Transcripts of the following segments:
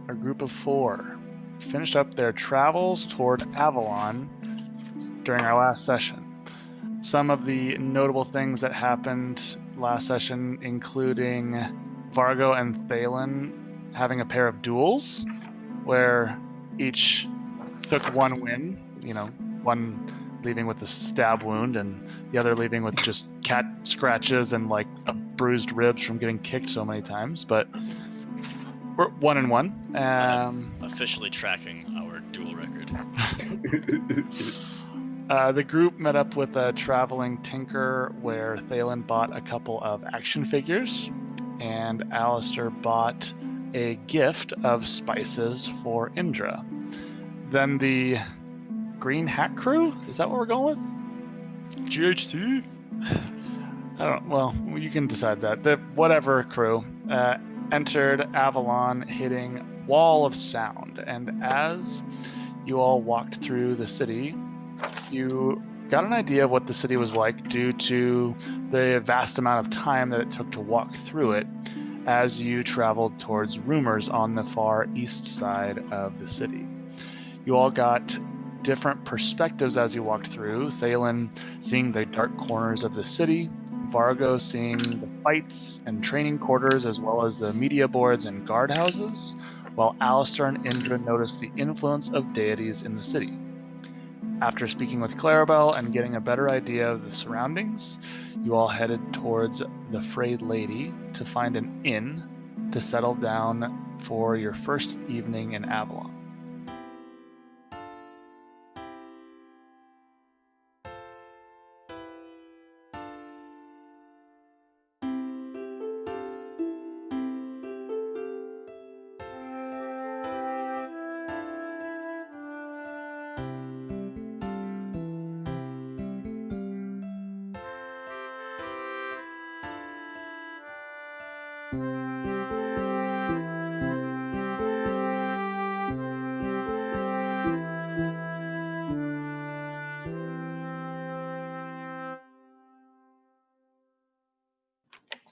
a group of 4, finished up their travels toward Avalon during our last session. Some of the notable things that happened last session, including Vargo and Thalen having a pair of duels where each took one win, one leaving with a stab wound and the other leaving with just cat scratches and like a bruised ribs from getting kicked so many times. But we're 1-1. Officially tracking our duel record. The group met up with a traveling tinker where Thalen bought a couple of action figures and Alistair bought a gift of spices for Indra. Then the Green Hat Crew? Is that what we're going with? GHC? I don't know. Well, you can decide that. The whatever crew entered Avalon hitting Wall of Sound. And as you all walked through the city, you got an idea of what the city was like due to the vast amount of time that it took to walk through it as you traveled towards Rumors on the far east side of the city. You all got different perspectives as you walked through. Thalen seeing the dark corners of the city, Vargo seeing the fights and training quarters as well as the media boards and guardhouses, while Alistair and Indra noticed the influence of deities in the city. After speaking with Clarabelle and getting a better idea of the surroundings, you all headed towards the Frayed Lady to find an inn to settle down for your first evening in Avalon.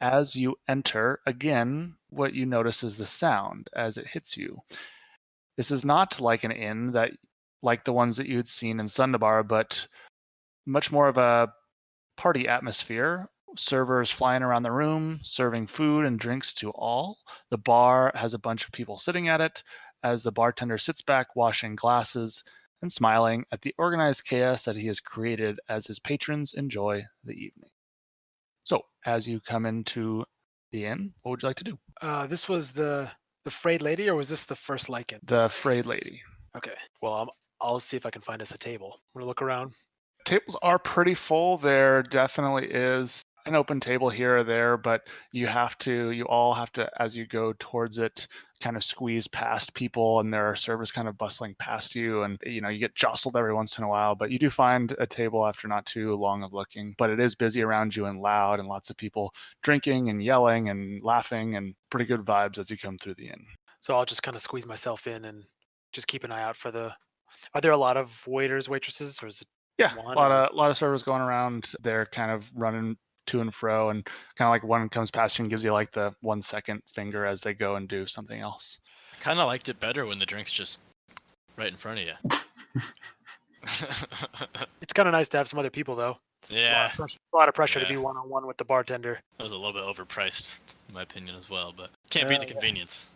As you enter, again, what you notice is the sound as it hits you. This is not like an inn like the ones that you had seen in Sundabar, but much more of a party atmosphere. Servers flying around the room, serving food and drinks to all. The bar has a bunch of people sitting at it as the bartender sits back washing glasses and smiling at the organized chaos that he has created as his patrons enjoy the evening. So, as you come into the inn, what would you like to do? This was the Frayed Lady, or was this the first like it? The Frayed Lady. Okay. Well, I'll see if I can find us a table. I'm gonna look around. Tables are pretty full. There definitely is an open table here or there, but you all have to, as you go towards it, kind of squeeze past people, and there are servers kind of bustling past you, and you get jostled every once in a while, but you do find a table after not too long of looking. But it is busy around you and loud, and lots of people drinking and yelling and laughing, and pretty good vibes as you come through the inn. So I'll just kind of squeeze myself in and just keep an eye out for Are there a lot of waiters, waitresses, or is it? Yeah, a lot of servers going around. They're kind of running to and fro, and kind of like one comes past you and gives you like the 1 second finger as they go and do something else. I kind of liked it better when the drink's just right in front of you. It's kind of nice to have some other people, though. Yeah. It's a lot of pressure to be one-on-one with the bartender. That was a little bit overpriced, in my opinion, as well, but can't beat the convenience.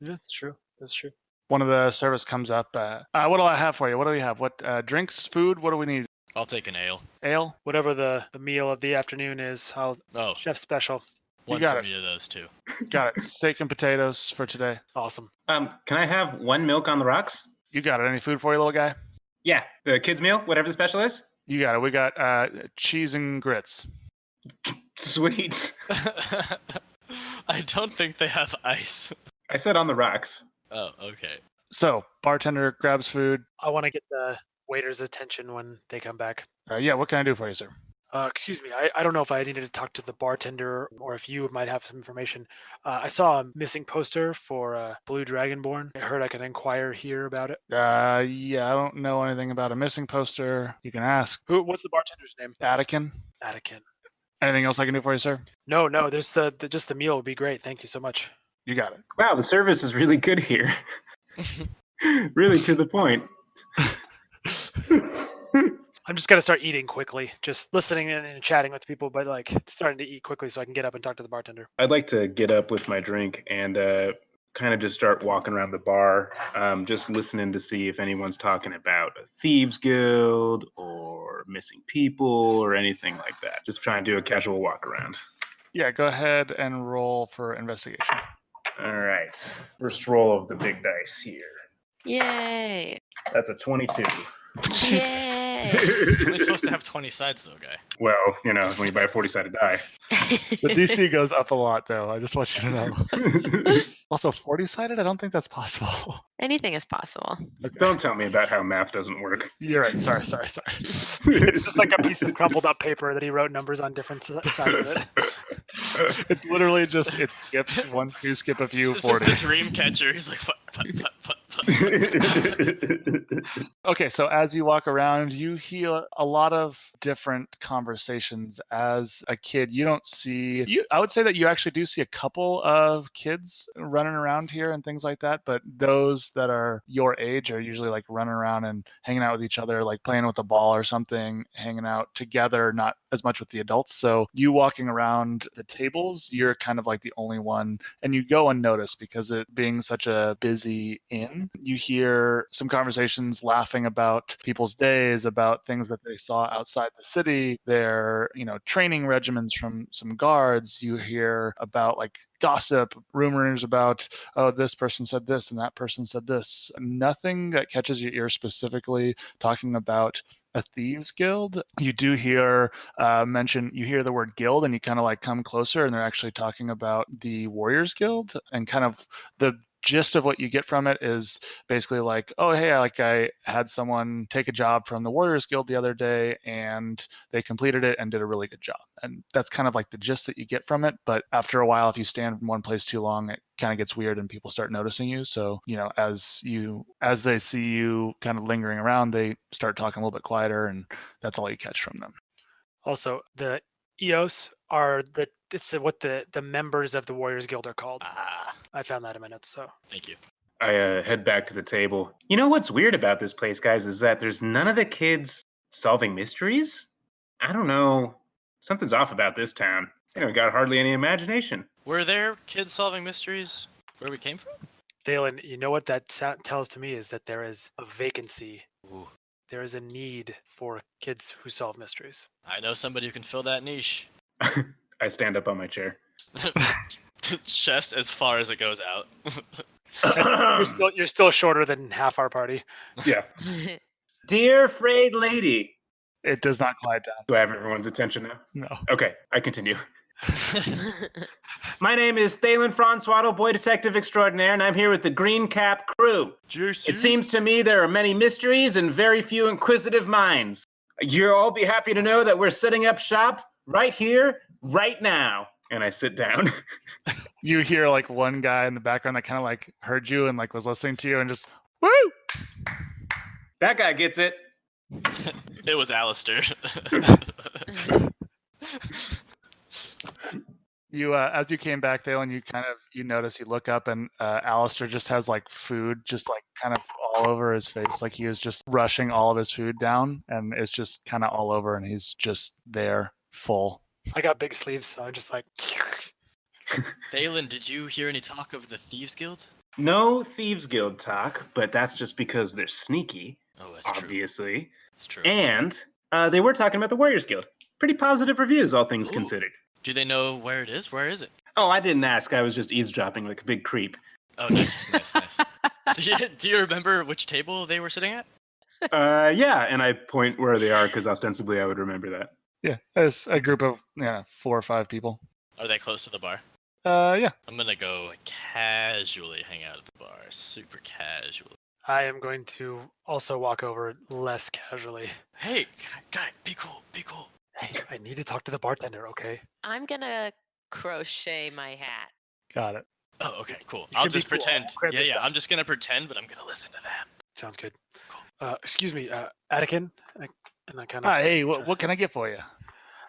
Yeah, that's true. That's true. One of the servers comes up. What do I have for you? What do we have? What drinks, food? What do we need? I'll take an ale. Ale? Whatever the meal of the afternoon is. Chef special. One for me of those two. Got it. Steak and potatoes for today. Awesome. Can I have one milk on the rocks? You got it. Any food for you, little guy? Yeah, the kids' meal, whatever the special is. You got it. We got cheese and grits. Sweet. I don't think they have ice. I said on the rocks. Oh, okay. So, bartender grabs food. I want to get the waiter's attention when they come back. Yeah, what can I do for you, sir? Excuse me, I don't know if I needed to talk to the bartender or if you might have some information. I saw a missing poster for Blue Dragonborn. I heard I could inquire here about it. Yeah, I don't know anything about a missing poster. You can ask. What's the bartender's name? Attican. Attican. Anything else I can do for you, sir? No, just the meal would be great. Thank you so much. You got it. Wow, the service is really good here. Really to the point. I'm just gonna start eating quickly, just listening and chatting with people, but like starting to eat quickly so I can get up and talk to the bartender. I'd like to get up with my drink and kind of just start walking around the bar, just listening to see if anyone's talking about a thieves guild or missing people or anything like that. Just try and do a casual walk around. Yeah, go ahead and roll for investigation. All right. First roll of the big dice here. Yay! That's a 22. Yay! It's only supposed to have 20 sides, though, guy. Well, when you buy a 40-sided die. The DC goes up a lot, though. I just want you to know. Also, 40-sided? I don't think that's possible. Anything is possible. Okay. Don't tell me about how math doesn't work. You're right. Sorry. It's just like a piece of crumpled up paper that he wrote numbers on different sides of it. It's literally just, it skips 1, 2, skip a few, It's 40. just a dream catcher. He's like, "Fut, fut, fut, fut, fut." Okay, so as you walk around, you hear a lot of different conversations. As a kid, you don't see, I would say that you actually do see a couple of kids running around here and things like that, but those that are your age are usually like running around and hanging out with each other, like playing with a ball or something, hanging out together, not as much with the adults. So you walking around the tables, you're kind of like the only one, and you go unnoticed because it being such a busy inn. You hear some conversations laughing about people's days, about things that they saw outside the city, their, training regimens from some guards. You hear about like gossip, rumors about, oh, this person said this and that person said this. Nothing that catches your ear specifically talking about a thieves guild. You do hear you hear the word guild, and you kind of like come closer, and they're actually talking about the Warriors Guild, and kind of the gist of what you get from it is basically like, oh, hey, I had someone take a job from the Warriors Guild the other day, and they completed it and did a really good job. And that's kind of like the gist that you get from it. But after a while, if you stand in one place too long, it kind of gets weird and people start noticing you. So, as they see you kind of lingering around, they start talking a little bit quieter, and that's all you catch from them. Also, the EOS are what the members of the Warriors Guild are called. I found that in my notes. So Thank you. I head back to the table. You know what's weird about this place, guys, is that there's none of the kids solving mysteries? I don't know. Something's off about this town. They don't got hardly any imagination. Were there kids solving mysteries where we came from? Thalen, you know what that tells to me is that there is a vacancy. Ooh. There is a need for kids who solve mysteries. I know somebody who can fill that niche. I stand up on my chair. Chest as far as it goes out. You're still shorter than half our party. Yeah. Dear frayed lady. It does not quiet down. Do I have everyone's attention now? No. Okay, I continue. My name is Thalen Francois, boy detective extraordinaire, and I'm here with the Green Cap crew. JC. It seems to me there are many mysteries and very few inquisitive minds. You'll all be happy to know that we're setting up shop right here, right now. And I sit down. You hear like one guy in the background that kind of like heard you and like was listening to you and just, woo! That guy gets it. It was Alistair. You, as you came back, Thalen, you notice, you look up, and Alistair just has like food just like kind of all over his face. Like he is just rushing all of his food down, and it's just kind of all over, and he's just there full. I got big sleeves, so I'm just like. Thalen, did you hear any talk of the Thieves Guild? No Thieves Guild talk, but that's just because they're sneaky, Oh, that's true. obviously. It's true. And they were talking about the Warriors Guild. Pretty positive reviews, all things Ooh. considered. Do they know where it is? Where is it? Oh, I didn't ask. I was just eavesdropping like a big creep. Oh, nice. So do you remember which table they were sitting at? Yeah, and I point where they are because ostensibly I would remember that. Yeah, there's a group of 4 or 5 people. Are they close to the bar? Yeah. I'm gonna go casually hang out at the bar. Super casual. I am going to also walk over less casually. Hey, guy, be cool. Hey, I need to talk to the bartender, okay? I'm gonna crochet my hat. Got it. Oh, okay, cool. You I'll can be just cool. pretend. Grab Yeah, this yeah. stuff. I'm just gonna pretend, but I'm gonna listen to them. Sounds good. Excuse me, Attican? And I kind of. Hi, hey, what can I get for you?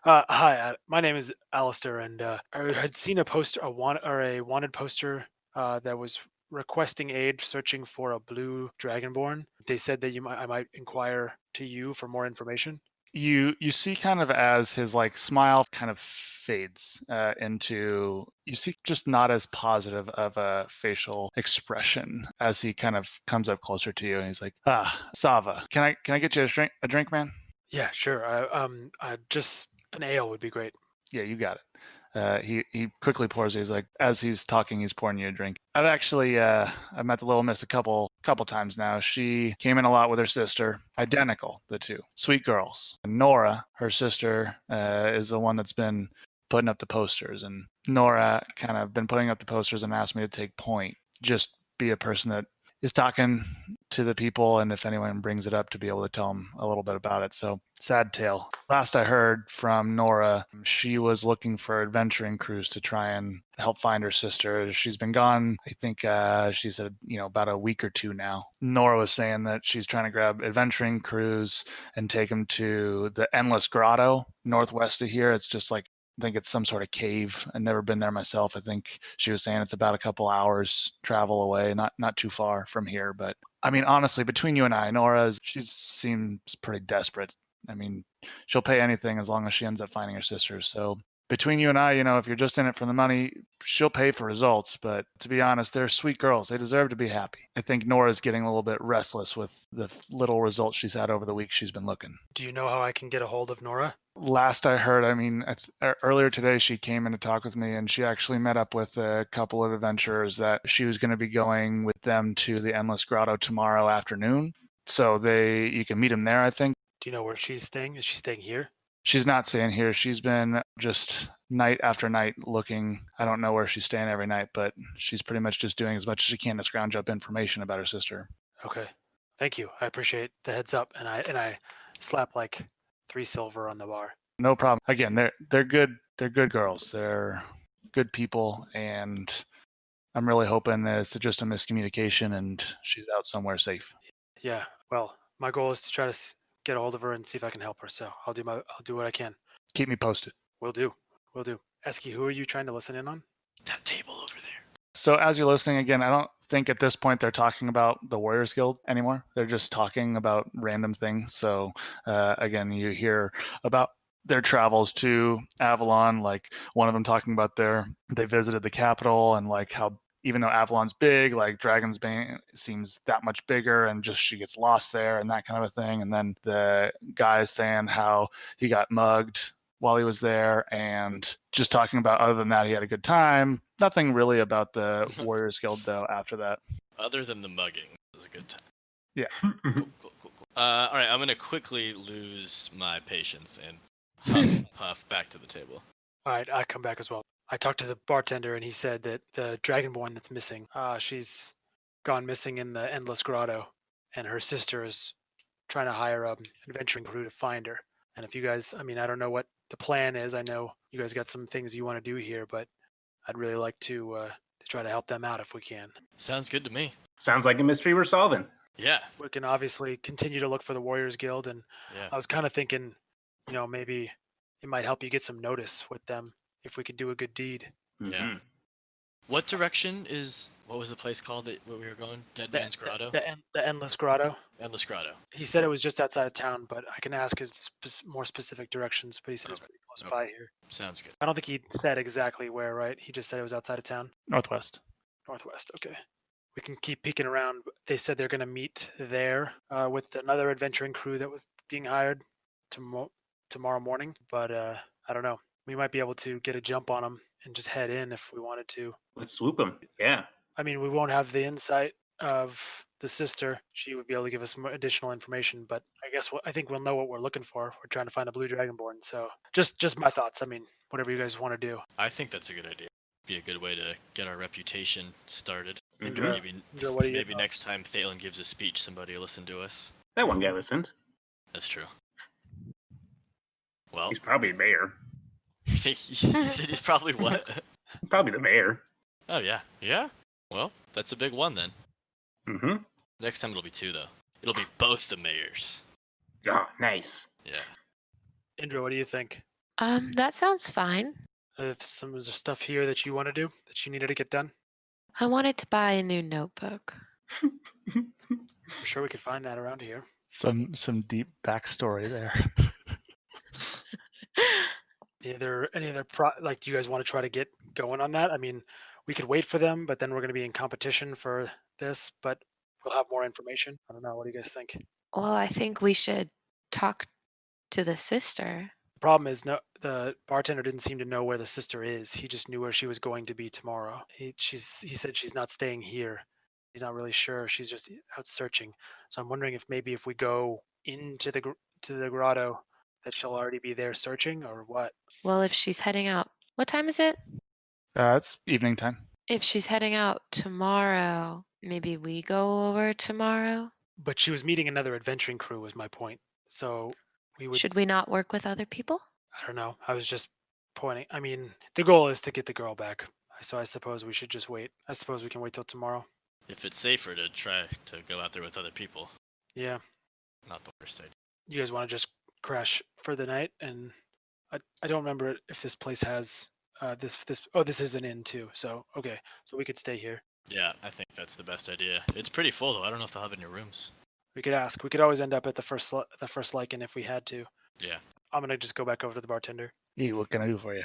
Hi, my name is Alistair, and I had seen a poster, a wanted poster that was requesting aid searching for a blue dragonborn. They said that I might inquire to you for more information. You see kind of as his like smile kind of fades into, you see just not as positive of a facial expression as he kind of comes up closer to you and he's like, Sava, can I get you a drink, man? Yeah, sure. Just an ale would be great. Yeah, you got it. He quickly pours. He's like, as he's talking, he's pouring you a drink. I've met the little miss a couple times now. She came in a lot with her sister, identical, the two, sweet girls. And Nora, her sister, is the one that's been putting up the posters. And Nora kind of been putting up the posters and asked me to take point, just be a person that is talking to the people, and if anyone brings it up, to be able to tell them a little bit about it. So, sad tale. Last I heard from Nora, she was looking for adventuring crews to try and help find her sister. She's been gone, I think she said, about a week or two now. Nora was saying that she's trying to grab adventuring crews and take them to the Endless Grotto northwest of here. It's just like, I think it's some sort of cave. I've never been there myself. I think she was saying it's about a couple hours travel away, not too far from here. But I mean, honestly, between you and I, she seems pretty desperate. I mean, she'll pay anything as long as she ends up finding her sister. So between you and I, if you're just in it for the money, she'll pay for results. But to be honest, they're sweet girls. They deserve to be happy. I think Nora's getting a little bit restless with the little results she's had over the week she's been looking. Do you know how I can get a hold of Nora? Last I heard, earlier today, she came in to talk with me, and she actually met up with a couple of adventurers that she was going to be going with them to the Endless Grotto tomorrow afternoon. So you can meet them there, I think. Do you know where she's staying? Is she staying here? She's not staying here. She's been just night after night looking. I don't know where she's staying every night, but she's pretty much just doing as much as she can to scrounge up information about her sister. Okay. Thank you. I appreciate the heads up, and I slap like 3 silver on the bar. No problem. Again, they're good. They're good girls. They're good people, and I'm really hoping that it's just a miscommunication and she's out somewhere safe. Yeah. Well, my goal is to try to get a hold of her and see if I can help her. So I'll do what I can. Keep me posted. Will do. Eski, who are you trying to listen in on? That table over there. So as you're listening again, I don't think at this point they're talking about the Warriors Guild anymore. They're just talking about random things. So again, you hear about their travels to Avalon, like one of them talking about they visited the capital and like how even though Avalon's big, like Dragon's Bane seems that much bigger, and just she gets lost there and that kind of a thing. And then the guy is saying how he got mugged while he was there, and just talking about other than that, he had a good time. Nothing really about the Warriors Guild though after that. Other than the mugging, it was a good time. Yeah. Cool. All right, I'm gonna quickly lose my patience and puff back to the table. All right, I come back as well. I talked to the bartender, and he said that the Dragonborn that's missing, she's gone missing in the Endless Grotto, and her sister is trying to hire an adventuring crew to find her. And if you guys, I don't know what the plan is. I know you guys got some things you want to do here, but I'd really like to try to help them out if we can. Sounds good to me. Sounds like a mystery we're solving. Yeah. We can obviously continue to look for the Warriors Guild, and Yeah. I was kind of thinking, maybe it might help you get some notice with them if we could do a good deed. Yeah. What direction what was the place called where we were going? Dead Man's Grotto? The Endless Grotto. Endless Grotto. He said it was just outside of town, but I can ask his more specific directions, but he said it's pretty close by here. Sounds good. I don't think he said exactly where, right? He just said it was outside of town. Northwest. Northwest, okay. We can keep peeking around. They said they're going to meet there with another adventuring crew that was being hired tomorrow morning, but I don't know. We might be able to get a jump on them and just head in if we wanted to. Let's swoop them. Yeah. I mean, we won't have the insight of the sister. She would be able to give us some additional information, but I guess I think we'll know what we're looking for. We're trying to find a blue dragonborn, so just my thoughts. I mean, whatever you guys want to do. I think that's a good idea. Be a good way to get our reputation started. Indra, Maybe next time Thalen gives a speech, somebody will listen to us. That one guy listened. That's true. Well, He's probably the mayor. he's probably what? Probably the mayor. Oh yeah. Yeah? Well, that's a big one then. Mm-hmm. Next time it'll be 2 though. It'll be both the mayors. Oh, nice. Yeah. Indra, what do you think? That sounds fine. If there's stuff here that you want to do that you needed to get done. I wanted to buy a new notebook. I'm sure we could find that around here. Some deep backstory there. Any other do you guys want to try to get going on that? I mean, we could wait for them, but then we're going to be in competition for this, but we'll have more information. I don't know. What do you guys think? Well, I think we should talk to the sister. The problem is the bartender didn't seem to know where the sister is. He just knew where she was going to be tomorrow. He said she's not staying here. He's not really sure. She's just out searching. So I'm wondering if maybe if we go into the grotto, that she'll already be there searching, or what? Well, if she's heading out, what time is it? It's evening time. If she's heading out tomorrow, maybe we go over tomorrow? But she was meeting another adventuring crew, was my point. So we would. Should we not work with other people? I don't know. I was just pointing. I mean, the goal is to get the girl back. So I suppose we should just wait. I suppose we can wait till tomorrow. If it's safer to try to go out there with other people, Yeah. not the worst idea. You guys want to just crash for the night? And I don't remember if this place has this. Oh, this is an inn too. So okay. So we could stay here. Yeah, I think that's the best idea. It's pretty full though. I don't know if they'll have it in your rooms. We could ask. We could always end up at the first Lycan if we had to. Yeah. I'm gonna just go back over to the bartender. Hey, what can I do for you?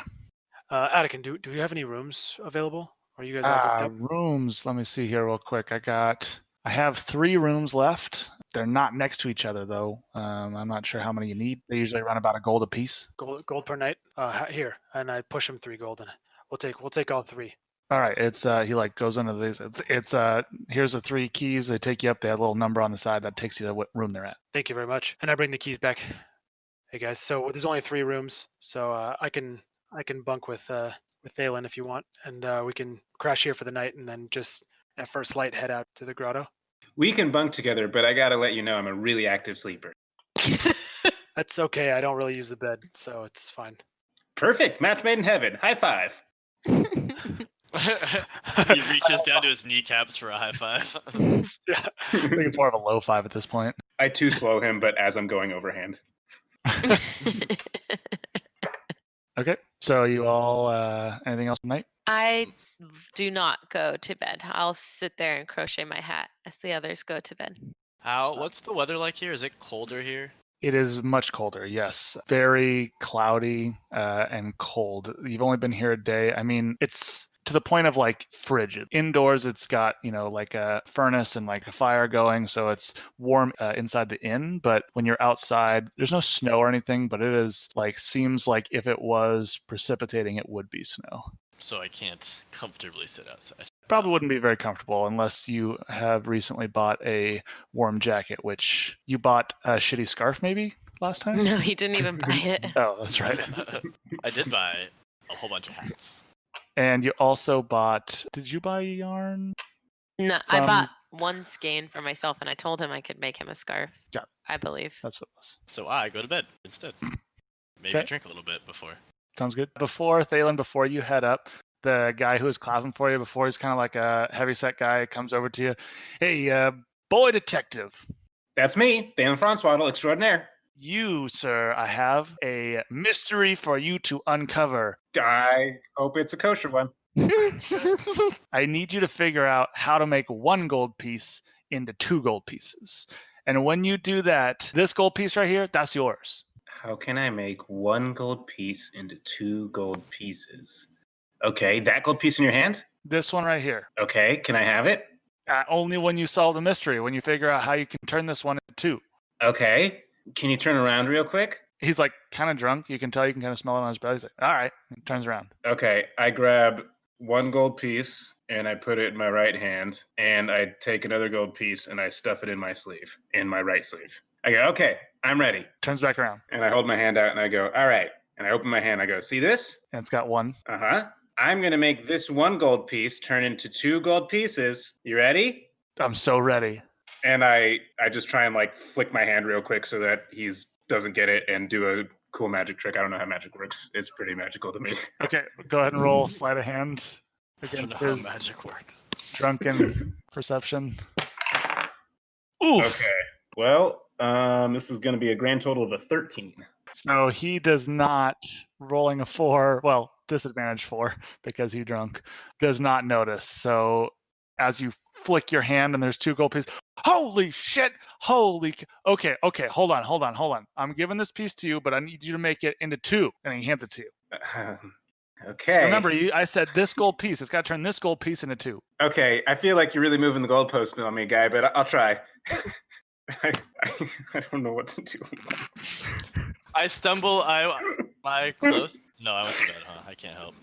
Attican, do you have any rooms available? Are you guys all booked up? Rooms. Let me see here real quick. I have 3 rooms left. They're not next to each other though. I'm not sure how many you need. They usually run about $1 a piece. Gold per night. Here, and I push him 3 gold, and we'll take all 3. All right. It's he like goes into these. It's here's the 3 keys. They take you up. They have a little number on the side that takes you to what room they're at. Thank you very much. And I bring the keys back. Hey guys, so there's only 3 rooms, so I can bunk with Thalen if you want, and we can crash here for the night, and then just at first light head out to the grotto. We can bunk together, but I gotta let you know I'm a really active sleeper. That's okay. I don't really use the bed, so it's fine. Perfect. Match made in heaven. High five. He reaches down to his kneecaps for a high five. Yeah. I think it's more of a low 5 at this point. I too slow him, but as I'm going overhand. Okay. So you all anything else tonight? I do not go to bed. I'll sit there and crochet my hat as the others go to bed. What's the weather like here? Is it colder here? It is much colder, yes. Very cloudy and cold. You've only been here a day. I mean, it's to the point of like frigid. Indoors, it's got, like a furnace and like a fire going, so it's warm inside the inn. But when you're outside, there's no snow or anything, but it is like, seems like if it was precipitating, it would be snow. So I can't comfortably sit outside. Probably wouldn't be very comfortable unless you have recently bought a warm jacket, which you bought a shitty scarf maybe last time? No, he didn't even buy it. Oh, that's right. I did buy a whole bunch of hats. And you also bought, did you buy yarn? No, I From- bought one skein for myself, and I told him I could make him a scarf. Yeah. I believe. That's what it was. So I go to bed instead. Maybe Okay. drink a little bit before. Sounds good. Thalen, before you head up, the guy who was clapping for you before, he's kind of like a heavyset guy, comes over to you. Hey, boy detective. That's me, Dan Francois extraordinaire. You, sir, I have a mystery for you to uncover. I hope it's a kosher one. I need you to figure out how to make 1 gold piece into 2 gold pieces. And when you do that, this gold piece right here, that's yours. How can I make 1 gold piece into 2 gold pieces? Okay, that gold piece in your hand? This one right here. Okay, can I have it? Only when you solve the mystery, when you figure out how you can turn this one into 2. Okay, can you turn around real quick? He's like kind of drunk. You can tell, you can kind of smell it on his breath. He's like, all right. He turns around. Okay, I grab 1 gold piece and I put it in my right hand, and I take another gold piece and I stuff it in my sleeve, in my right sleeve. I go, okay, I'm ready. Turns back around. And I hold my hand out and I go, all right. And I open my hand, I go, see this? And it's got 1. Uh-huh. I'm gonna make this 1 gold piece turn into 2 gold pieces. You ready? I'm so ready. And I just try and like flick my hand real quick so that he's doesn't get it and do a cool magic trick. I don't know how magic works. It's pretty magical to me. Okay, go ahead and roll sleight of hand I don't know against how his magic works. drunken perception. Oof. Okay. Well, this is gonna be a grand total of a 13. So he does not, rolling a 4, well, disadvantage 4 because he drunk, does not notice. So as you flick your hand and there's 2 gold pieces. Holy shit! Okay, hold on. I'm giving this piece to you, but I need you to make it into 2. And he hands it to you. Okay. Remember, I said this gold piece. It's got to turn this gold piece into 2. Okay, I feel like you're really moving the goalpost on me, guy, but I'll try. I don't know what to do. I stumble. I close. No, I went to bed. Huh? I can't help.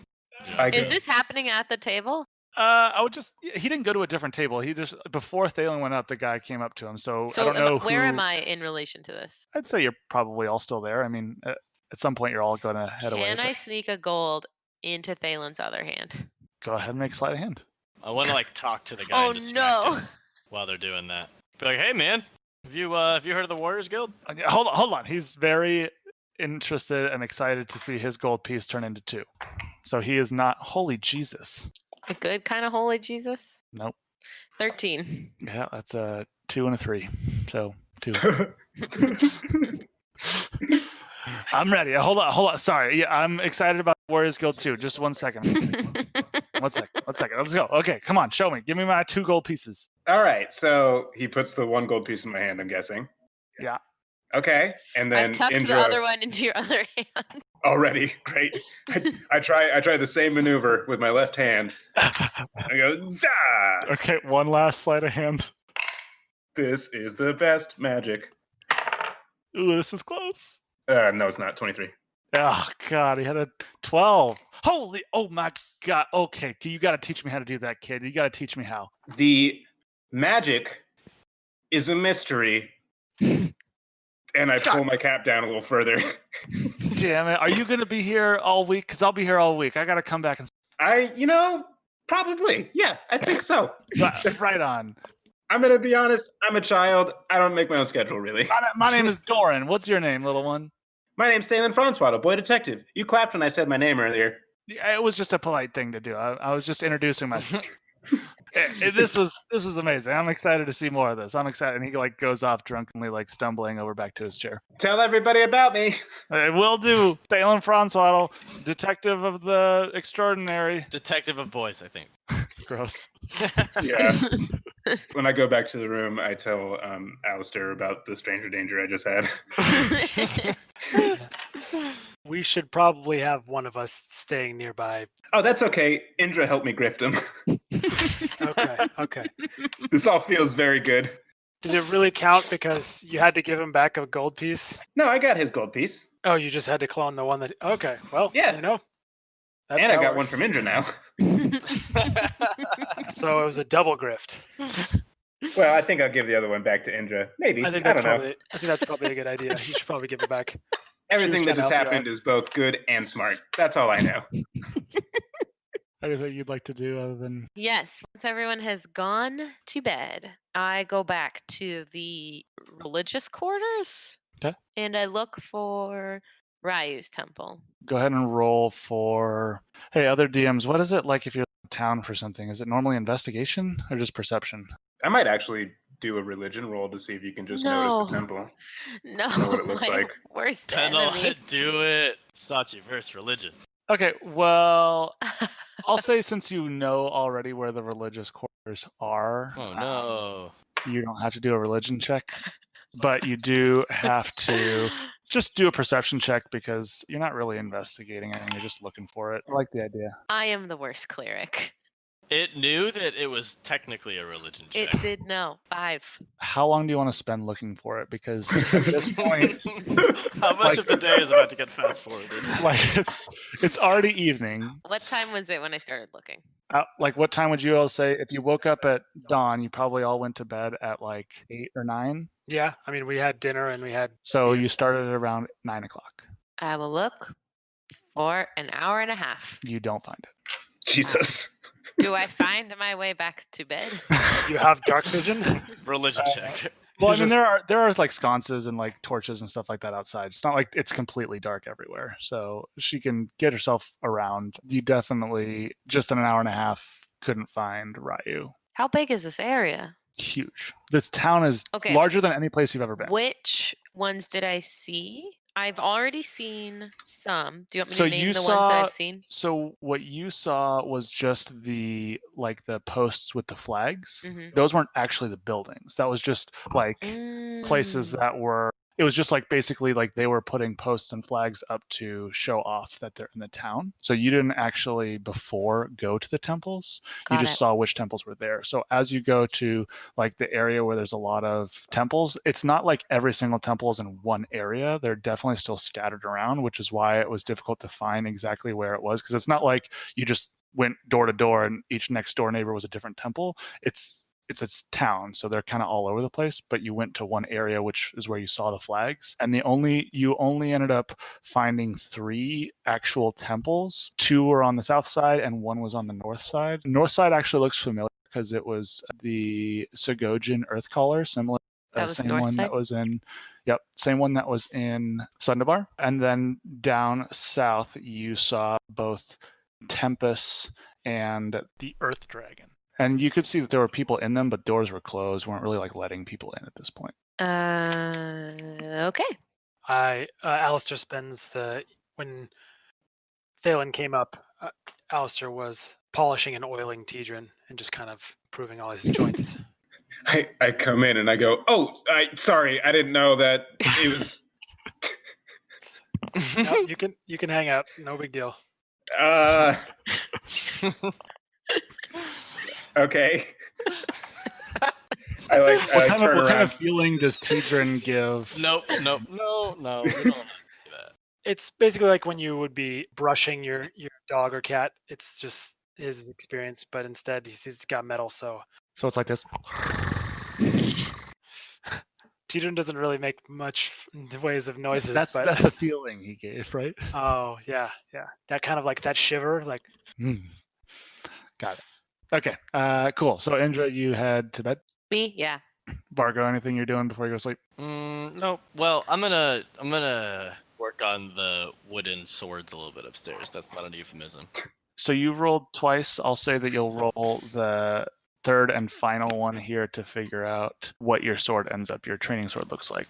Is this happening at the table? He didn't go to a different table. He just, before Thalen went up, the guy came up to him. So I So don't know where am who- I in relation to this? I'd say you're probably all still there. I mean, at some point you're all going to head away. Can I sneak a gold into Thalen's other hand? Go ahead and make sleight of hand. I want to like talk to the guy Oh and distract no! him while they're doing that. Be like, hey man, have you heard of the Warriors Guild? Hold on. He's very interested and excited to see his gold piece turn into 2. So he is not. Holy Jesus! A good kind of holy Jesus. Nope. 13. Yeah, that's a 2 and a 3. So 2. I'm ready. Hold on. Sorry. Yeah, I'm excited about Warriors Guild too. Just 1 second. One second. Let's go. Okay, come on. Show me. Give me my 2 gold pieces. All right, so he puts the 1 gold piece in my hand, I'm guessing. Yeah. Okay, and then I've tucked Indra the other one into your other hand. already. Great. I try the same maneuver with my left hand. I go, Zah! Okay, one last sleight of hand. This is the best magic. Ooh, this is close. No, it's not. 23. Oh God, he had a 12. Holy! Oh my God. Okay, you got to teach me how to do that, kid. You got to teach me how. The magic is a mystery. And I pull my cap down a little further. Damn it! Are you gonna be here all week? Cause I'll be here all week. I gotta come back and. Probably. Yeah, I think so. Right on. I'm gonna be honest. I'm a child. I don't make my own schedule, really. My name is Doran. What's your name, little one? My name's Thalen Francois, boy detective. You clapped when I said my name earlier. Yeah, it was just a polite thing to do. I was just introducing myself. This was amazing. I'm excited to see more of this. I'm excited. And he like goes off drunkenly, like stumbling over back to his chair. Tell everybody about me. Will do. Thalen Francois, detective of the extraordinary. Detective of boys, I think. Gross. Yeah. When I go back to the room, I tell Alistair about the stranger danger I just had. We should probably have one of us staying nearby. Oh, that's okay. Indra helped me grift him. Okay. This all feels very good. Did it really count because you had to give him back a gold piece? No, I got his gold piece. Oh, you just had to clone the one that... Okay, well, Yeah. you know. And I got one from Indra now. So it was a double grift. Well, I think I'll give the other one back to Indra. Maybe. I think that's probably a good idea. You should probably give it back. Everything that trying to just help you happened is both good and smart. That's all I know. Anything you'd like to do other than Yes. Once everyone has gone to bed, I go back to the religious quarters. Okay. And I look for Ryu's temple. go ahead and roll for other DMs? What is it like if you're in town for something? Is it normally investigation or just perception? I might actually do a religion roll to see if you can just notice No. a temple. No, Know what it looks my like. worst Penal, enemy. do it. Sachi versus religion. Okay, well, I'll say since you know already where the religious quarters are, Oh no. you don't have to do a religion check, but you do have to just do a perception check because you're not really investigating it, you're just looking for it. I like the idea. I am the worst cleric. It knew that it was technically a religion check. It did know. 5. How long do you want to spend looking for it? Because at this point, How much of the day is about to get fast forwarded? like it's already evening. What time was it when I started looking? Like what time would you all say if you woke up at dawn? You probably all went to bed at like 8 or 9. Yeah, I mean, we had dinner and we had... So you started at around 9 o'clock. I will look for an hour and a half. You don't find it. Jesus. Do I find my way back to bed? You have dark vision? Religion check. Well, I It's mean, just- there are like sconces and like torches and stuff like that outside. It's not like it's completely dark everywhere. So she can get herself around. You definitely, just in an hour and a half, couldn't find Ryu. How big is this area? Huge. This town is Okay. larger than any place you've ever been. Which ones did I see? I've already seen some. Do you want me So to name you the ones that saw. I've seen? So what you saw was just the posts with the flags. Mhm. Those weren't actually the buildings. That was just like places Mm. that were. It was just like basically like they were putting posts and flags up to show off that they're in the town. So you didn't actually before go to the temples. You Got just it. saw which temples were there. So as you go to like the area where there's a lot of temples, it's not like every single temple is in one area. They're definitely still scattered around, which is why it was difficult to find exactly where it was, because it's not like you just went door to door and each next door neighbor was a different temple. It's a town, so they're kind of all over the place, but you went to one area, which is where you saw the flags, and you only ended up finding 3 actual temples. 2 were on the south side and 1 was on the north side. The north side actually looks familiar because it was the Segojin Earth Caller, similar. That was Same north one side? that was in, yep, same one that was in Sundabar. And then down south, you saw both Tempest and the Earth Dragon. And you could see that there were people in them, but doors were closed, weren't really like letting people in at this point. Okay. Alistair spends when Phelan came up, Alistair was polishing and oiling Tidrin and just kind of proving all his joints. I come in and I go, oh, sorry, I didn't know that it was. No, you can hang out. No big deal. Okay. I What turn kind around. of feeling does Tidrin give? Nope. We don't want to do that. It's basically like when you would be brushing your dog or cat. It's just his experience, but instead he's got metal, so So it's like this. Tidrin doesn't really make much ways of noises. That's the feeling he gave, right? Oh yeah. That kind of like that shiver, like. Got it. Okay, cool. So Indra, you head to bed. Me? Yeah. Vargo, anything you're doing before you go to sleep? No. Well, I'm gonna work on the wooden swords a little bit upstairs. That's not an euphemism. So you rolled twice. I'll say that you'll roll the third and final one here to figure out what your training sword looks like.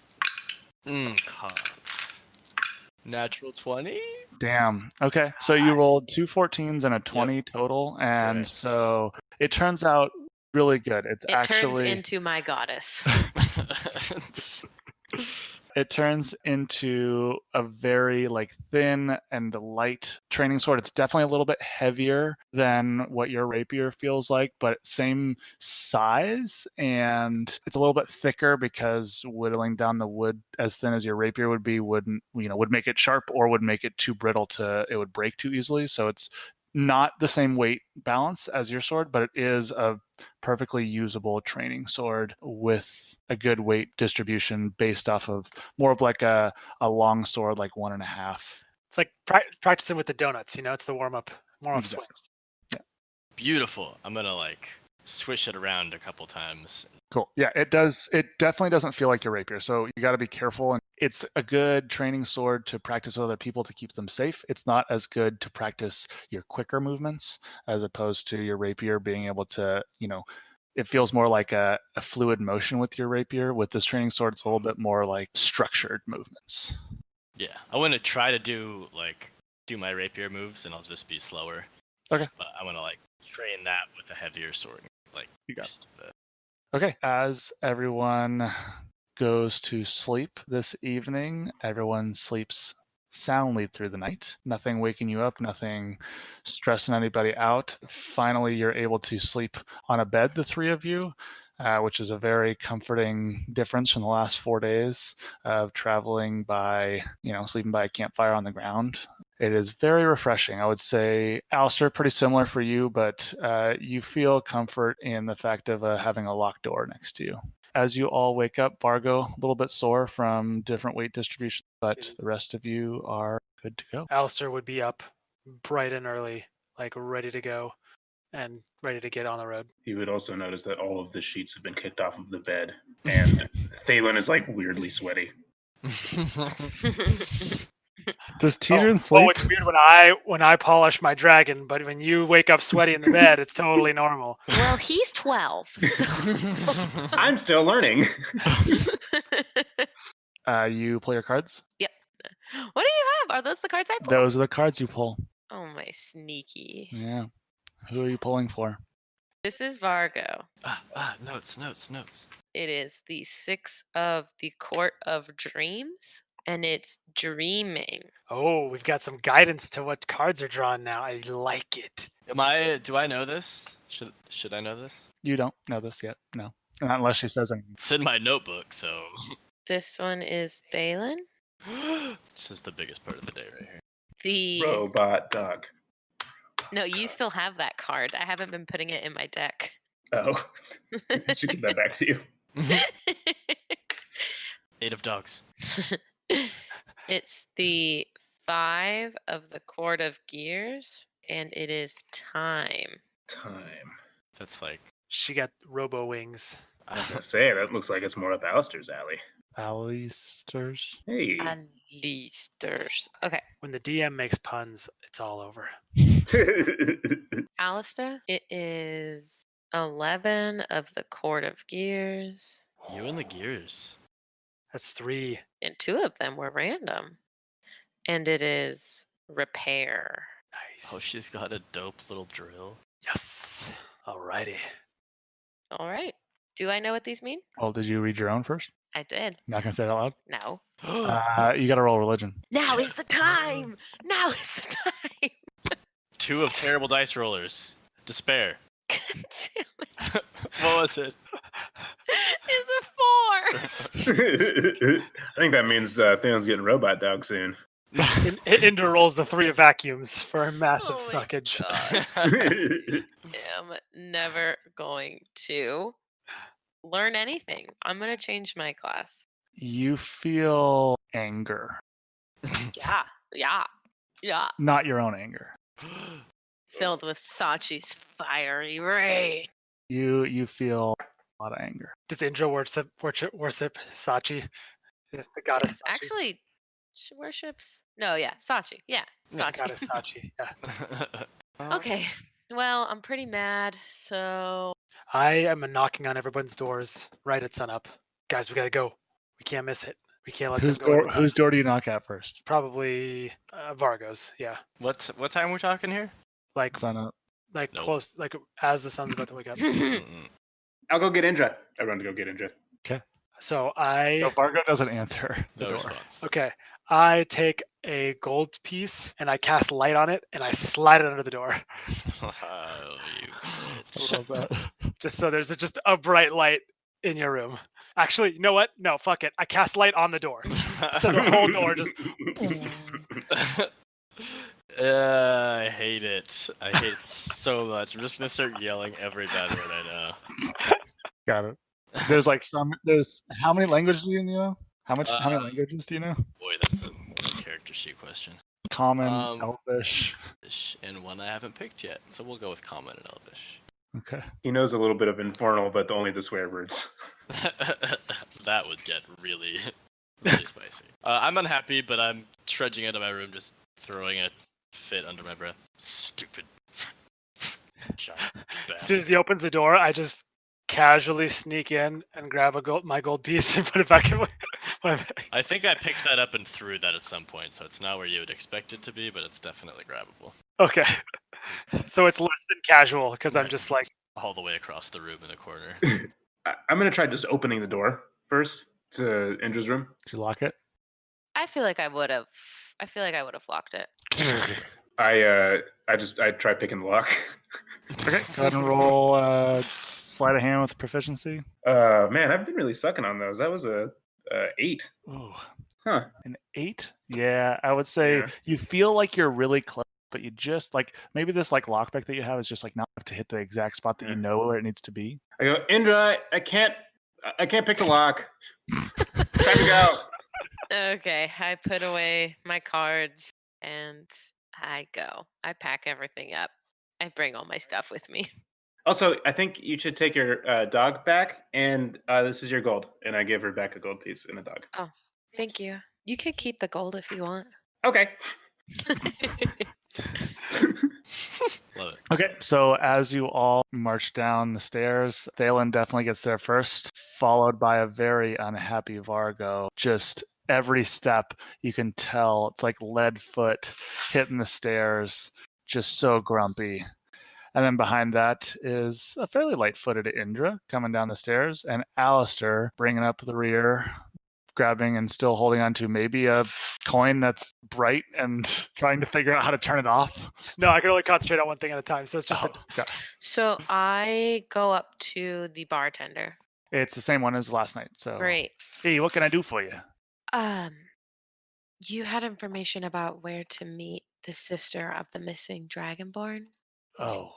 Natural 20? Damn. Okay. So you rolled 2 14s and a 20 total. And Correct. so it turns out really good. It actually turns into my goddess. It turns into a very like thin and light training sword. It's definitely a little bit heavier than what your rapier feels like, but same size, and it's a little bit thicker because whittling down the wood as thin as your rapier would be would make it sharp or would make it too brittle it would break too easily. So it's not the same weight balance as your sword, but it is a perfectly usable training sword with a good weight distribution based off of more of like a long sword, like 1.5. It's like practicing with the donuts, it's the warm up Exactly. swings. Yeah. Beautiful. I'm gonna swish it around a couple times. Cool. Yeah, it does. It definitely doesn't feel like your rapier, so you got to be careful. And it's a good training sword to practice with other people to keep them safe. It's not as good to practice your quicker movements as opposed to your rapier being able to, it feels more like a fluid motion with your rapier. With this training sword, it's a little bit more like structured movements. Yeah, I want to try to do my rapier moves, and I'll just be slower. Okay. But I want to train that with a heavier sword. You got it. Okay. As everyone goes to sleep this evening, everyone sleeps soundly through the night. Nothing waking you up, nothing stressing anybody out. Finally, you're able to sleep on a bed, the 3 of you, which is a very comforting difference from the last 4 days of traveling by, sleeping by a campfire on the ground. It is very refreshing. I would say, Alistair, pretty similar for you, but you feel comfort in the fact of having a locked door next to you. As you all wake up, Vargo, a little bit sore from different weight distribution, but the rest of you are good to go. Alistair would be up bright and early, ready to go and ready to get on the road. You would also notice that all of the sheets have been kicked off of the bed, and Thalen is weirdly sweaty. Does Tidrin sleep? Oh, it's weird when I polish my dragon, but when you wake up sweaty in the bed, it's totally normal. Well, he's 12. So. I'm still learning. You play your cards? Yep. What do you have? Are those the cards I pulled? Those are the cards you pull. Oh, my sneaky. Yeah. Who are you pulling for? This is Vargo. Notes. It is the 6 of the Court of Dreams, and it's dreaming. Oh, we've got some guidance to what cards are drawn now. I like it. Do I know this? Should I know this? You don't know this yet. No. Not unless she says anything. It's in my notebook, so. This one is Thalen. This is the biggest part of the day right here. The Robot dog. No, you still have that card. I haven't been putting it in my deck. Oh, I should give that back to you. 8 of dogs. It's the 5 of the Court of Gears, and it is time. Time. That's like. She got robo wings. I was gonna say that looks like it's more up Alistair's alley. Alisters. Hey. Alisters. Okay, When the DM makes puns, it's all over. Alistair. It is 11 of the Court of Gears, You and the gears. That's 3. and 2 of them were random. And it is repair. Nice. Oh, she's got a dope little drill. Yes. Alrighty. All right. Do I know what these mean? Well, did you read your own first? I did. Not gonna say it out No. loud. You got to roll religion. Now is the time. Now is the time. 2 of terrible dice rollers. Despair. God damn it. What was it? It's a 4. I think that means Thanos getting robot dog soon. Indra rolls the 3 of vacuums for a massive Oh my suckage. God. I'm never going to learn anything. I'm going to change my class. You feel anger, Yeah. not your own anger. Filled with Sachi's fiery rage. You feel a lot of anger. Does Indra worship Sachi? The goddess Sachi? Actually, she worships. No, yeah, Sachi. Yeah, Yeah, Sachi. goddess Sachi. Yeah. Okay. Well, I'm pretty mad, so I am knocking on everyone's doors right at sunup. Guys, we gotta go. We can't miss it. We can't let Whose them go. door? anytime Whose soon. door do you knock at first? Probably Vargo's. Yeah, What time we're talking here? like Sun up. like Nope. close, like as the sun's about to wake up. Mm-mm. I'll go get Indra. I run to go get Indra. So I So Vargo doesn't answer the No door. response. okay. I take a gold piece and I cast light on it and I slide it under the door, Oh, you I bitch. love that. just so there's just a bright light in your room. Actually, you know what? No, fuck it. I cast light on the door. So the whole door just. I hate it. I hate it so much. I'm just gonna start yelling every bad word I know. Got it. There's like some. There's how many languages do you know? How many Uh, languages do you know? Boy, that's a character sheet question. Common, Um, Elvish. And one I haven't picked yet, so we'll go with Common and Elvish. Okay. He knows a little bit of Infernal, but only the swear words. That would get really, really spicy. I'm unhappy, but I'm trudging out of my room, just throwing a fit under my breath. Stupid. Giant As soon as he opens the door, I just casually sneak in and grab my gold piece and put it back in my bag. I think I picked that up and threw that at some point, so it's not where you would expect it to be, but it's definitely grabbable. Okay. So it's less than casual because I'm just like, All the way across the room in a corner. I'm gonna try just opening the door first to Indra's room. Did you lock it? I feel like I would have. I feel like I would have locked it. I try picking the lock. Okay. Go ahead and roll sleight of hand with proficiency. Man, I've been really sucking on those. That was a 8. Ooh, Huh. an 8. Yeah, I would say Yeah. you feel like you're really close, but you just like maybe this like lockpick that you have is just like not enough to hit the exact spot that you Yeah. know where it needs to be. I go, Indra, I can't pick the lock. Time to go. Okay, I put away my cards and I go. I pack everything up. I bring all my stuff with me. Also, I think you should take your dog back, and this is your gold. And I give her back a gold piece and a dog. Thank you. You can keep the gold if you want. Okay. Love it. Okay, so as you all march down the stairs, Thalen definitely gets there first, followed by a very unhappy Vargo, just every step you can tell it's like lead foot hitting the stairs, just so grumpy. And then behind that is a fairly light-footed Indra coming down the stairs, and Alistair bringing up the rear, grabbing and still holding on to maybe a coin that's bright and trying to figure out how to turn it off. No, I can only concentrate on one thing at a time. So it's just God. So I go up to the bartender. It's the same one as last night. So, Great. hey, what can I do for you? You had information about where to meet the sister of the missing Dragonborn? Oh,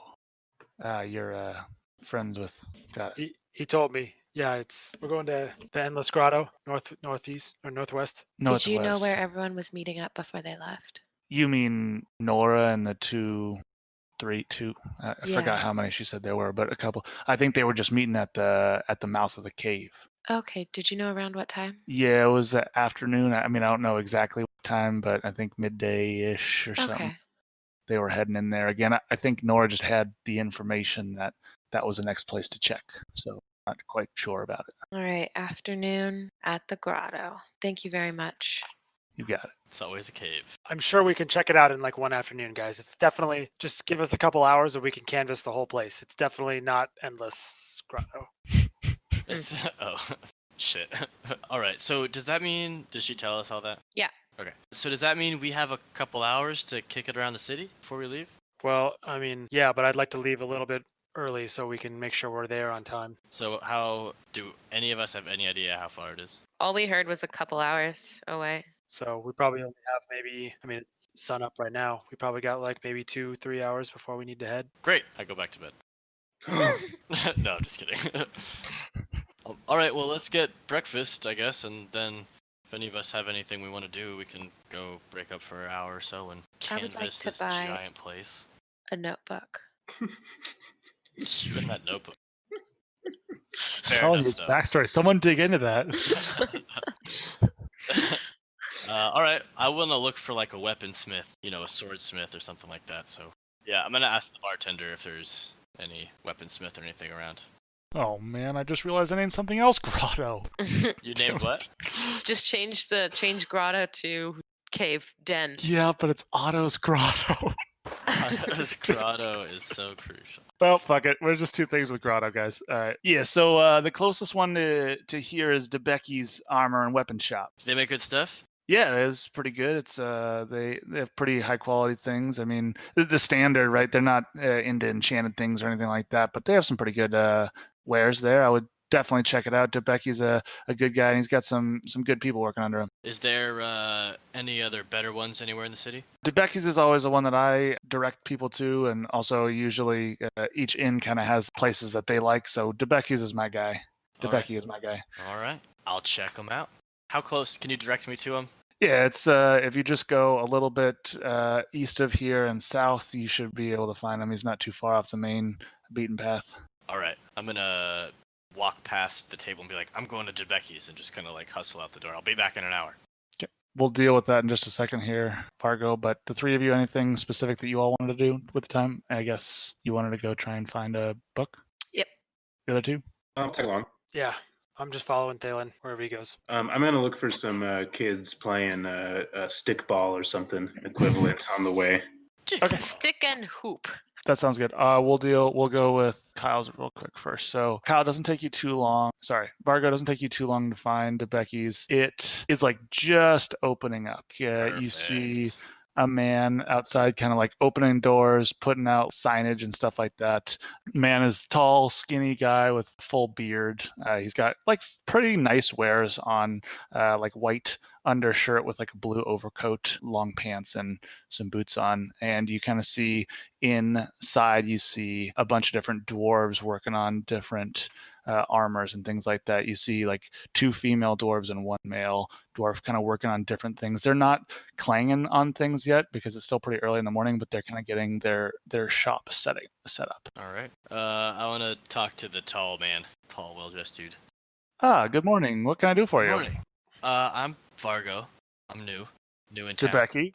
you're friends with. Got it. he told me. Yeah, we're going to the Endless Grotto, northeast or northwest. Did you know Northwest. where everyone was meeting up before they left? You mean Nora and the two? I Yeah. forgot how many she said there were, but a couple. I think they were just meeting at the mouth of the cave. Okay. Did you know around what time? Yeah, it was that afternoon. I mean, I don't know exactly what time, but I think midday-ish or something. Okay. They were heading in there again. I think Nora just had the information that was the next place to check, so not quite sure about it. All right. Afternoon at the grotto. Thank you very much. You got it. It's always a cave. I'm sure we can check it out in like one afternoon, guys. It's definitely just give us a couple hours and we can canvas the whole place. It's definitely not Endless Grotto. It's, oh, shit. All right. So does that mean? Did she tell us all that? Yeah. Okay. So does that mean we have a couple hours to kick it around the city before we leave? Well, I mean, yeah, but I'd like to leave a little bit early so we can make sure we're there on time. So how do any of us have any idea how far it is? All we heard was a couple hours away. So we probably only have it's sun up right now. We probably got like maybe 2-3 hours before we need to head. Great. I go back to bed. No, I'm just kidding. All right. Well, let's get breakfast, I guess, and then if any of us have anything we want to do, we can go break up for an hour or so and I would like canvas to this buy- giant place. A notebook. You and that notebook. Fair Telling you enough, its though. backstory. Someone dig into that. All right, I want to look for like a weaponsmith, a swordsmith or something like that. So yeah, I'm gonna ask the bartender if there's any weaponsmith or anything around. Oh man, I just realized I named something else Grotto. You named what? Just change grotto to cave den. Yeah, but it's Otto's Grotto. This grotto is so crucial. Well, fuck it. We're just two things with Grotto, guys. All right. Yeah, so the closest one to here is DeBecky's Armor and Weapon Shop. Do they make good stuff? Yeah, it is pretty good. It's they have pretty high quality things. I mean, the standard, right? They're not into enchanted things or anything like that, but they have some pretty good wares there. I would definitely check it out. DeBecky's a good guy, and he's got some good people working under him. Is there any other better ones anywhere in the city? DeBecky's is always the one that I direct people to, and also usually each inn kind of has places that they like. So DeBecky's is my guy. All right. DeBecky is my guy. All right, I'll check them out. How close? Can you direct me to them? Yeah, it's if you just go a little bit east of here and south, you should be able to find him. He's not too far off the main beaten path. All right, I'm gonna walk past the table and be like, I'm going to DeBecky's, and just kind of like hustle out the door. I'll be back in an hour. Okay. We'll deal with that in just a second here, Fargo. But the three of you, anything specific that you all wanted to do with the time? I guess you wanted to go try and find a book? Yep. The other two? I'll tag along. Yeah, I'm just following Thalen wherever he goes. I'm gonna look for some kids playing stickball or something equivalent on the way. Okay. Stick and hoop. That sounds good. We'll go with Kyle's real quick first. So Kyle, doesn't take you too long. Sorry, Vargo, doesn't take you too long to find Becky's. It is like just opening up. You see Perfect. a man outside kind of like opening doors, putting out signage and stuff like that. Man is tall, skinny guy with full beard. He's got like pretty nice wares on, like white undershirt with like a blue overcoat, long pants, and some boots on. And you kind of see inside, you see a bunch of different dwarves working on different armors and things like that. You see like two female dwarves and one male dwarf kind of working on different things. They're not clanging on things yet because it's still pretty early in the morning, but they're kind of getting their shop set up. All right. I want to talk to the tall man, tall, well-dressed dude. Good morning. What can I do for Good you? morning. I'm Fargo. I'm new in town. DeBecky.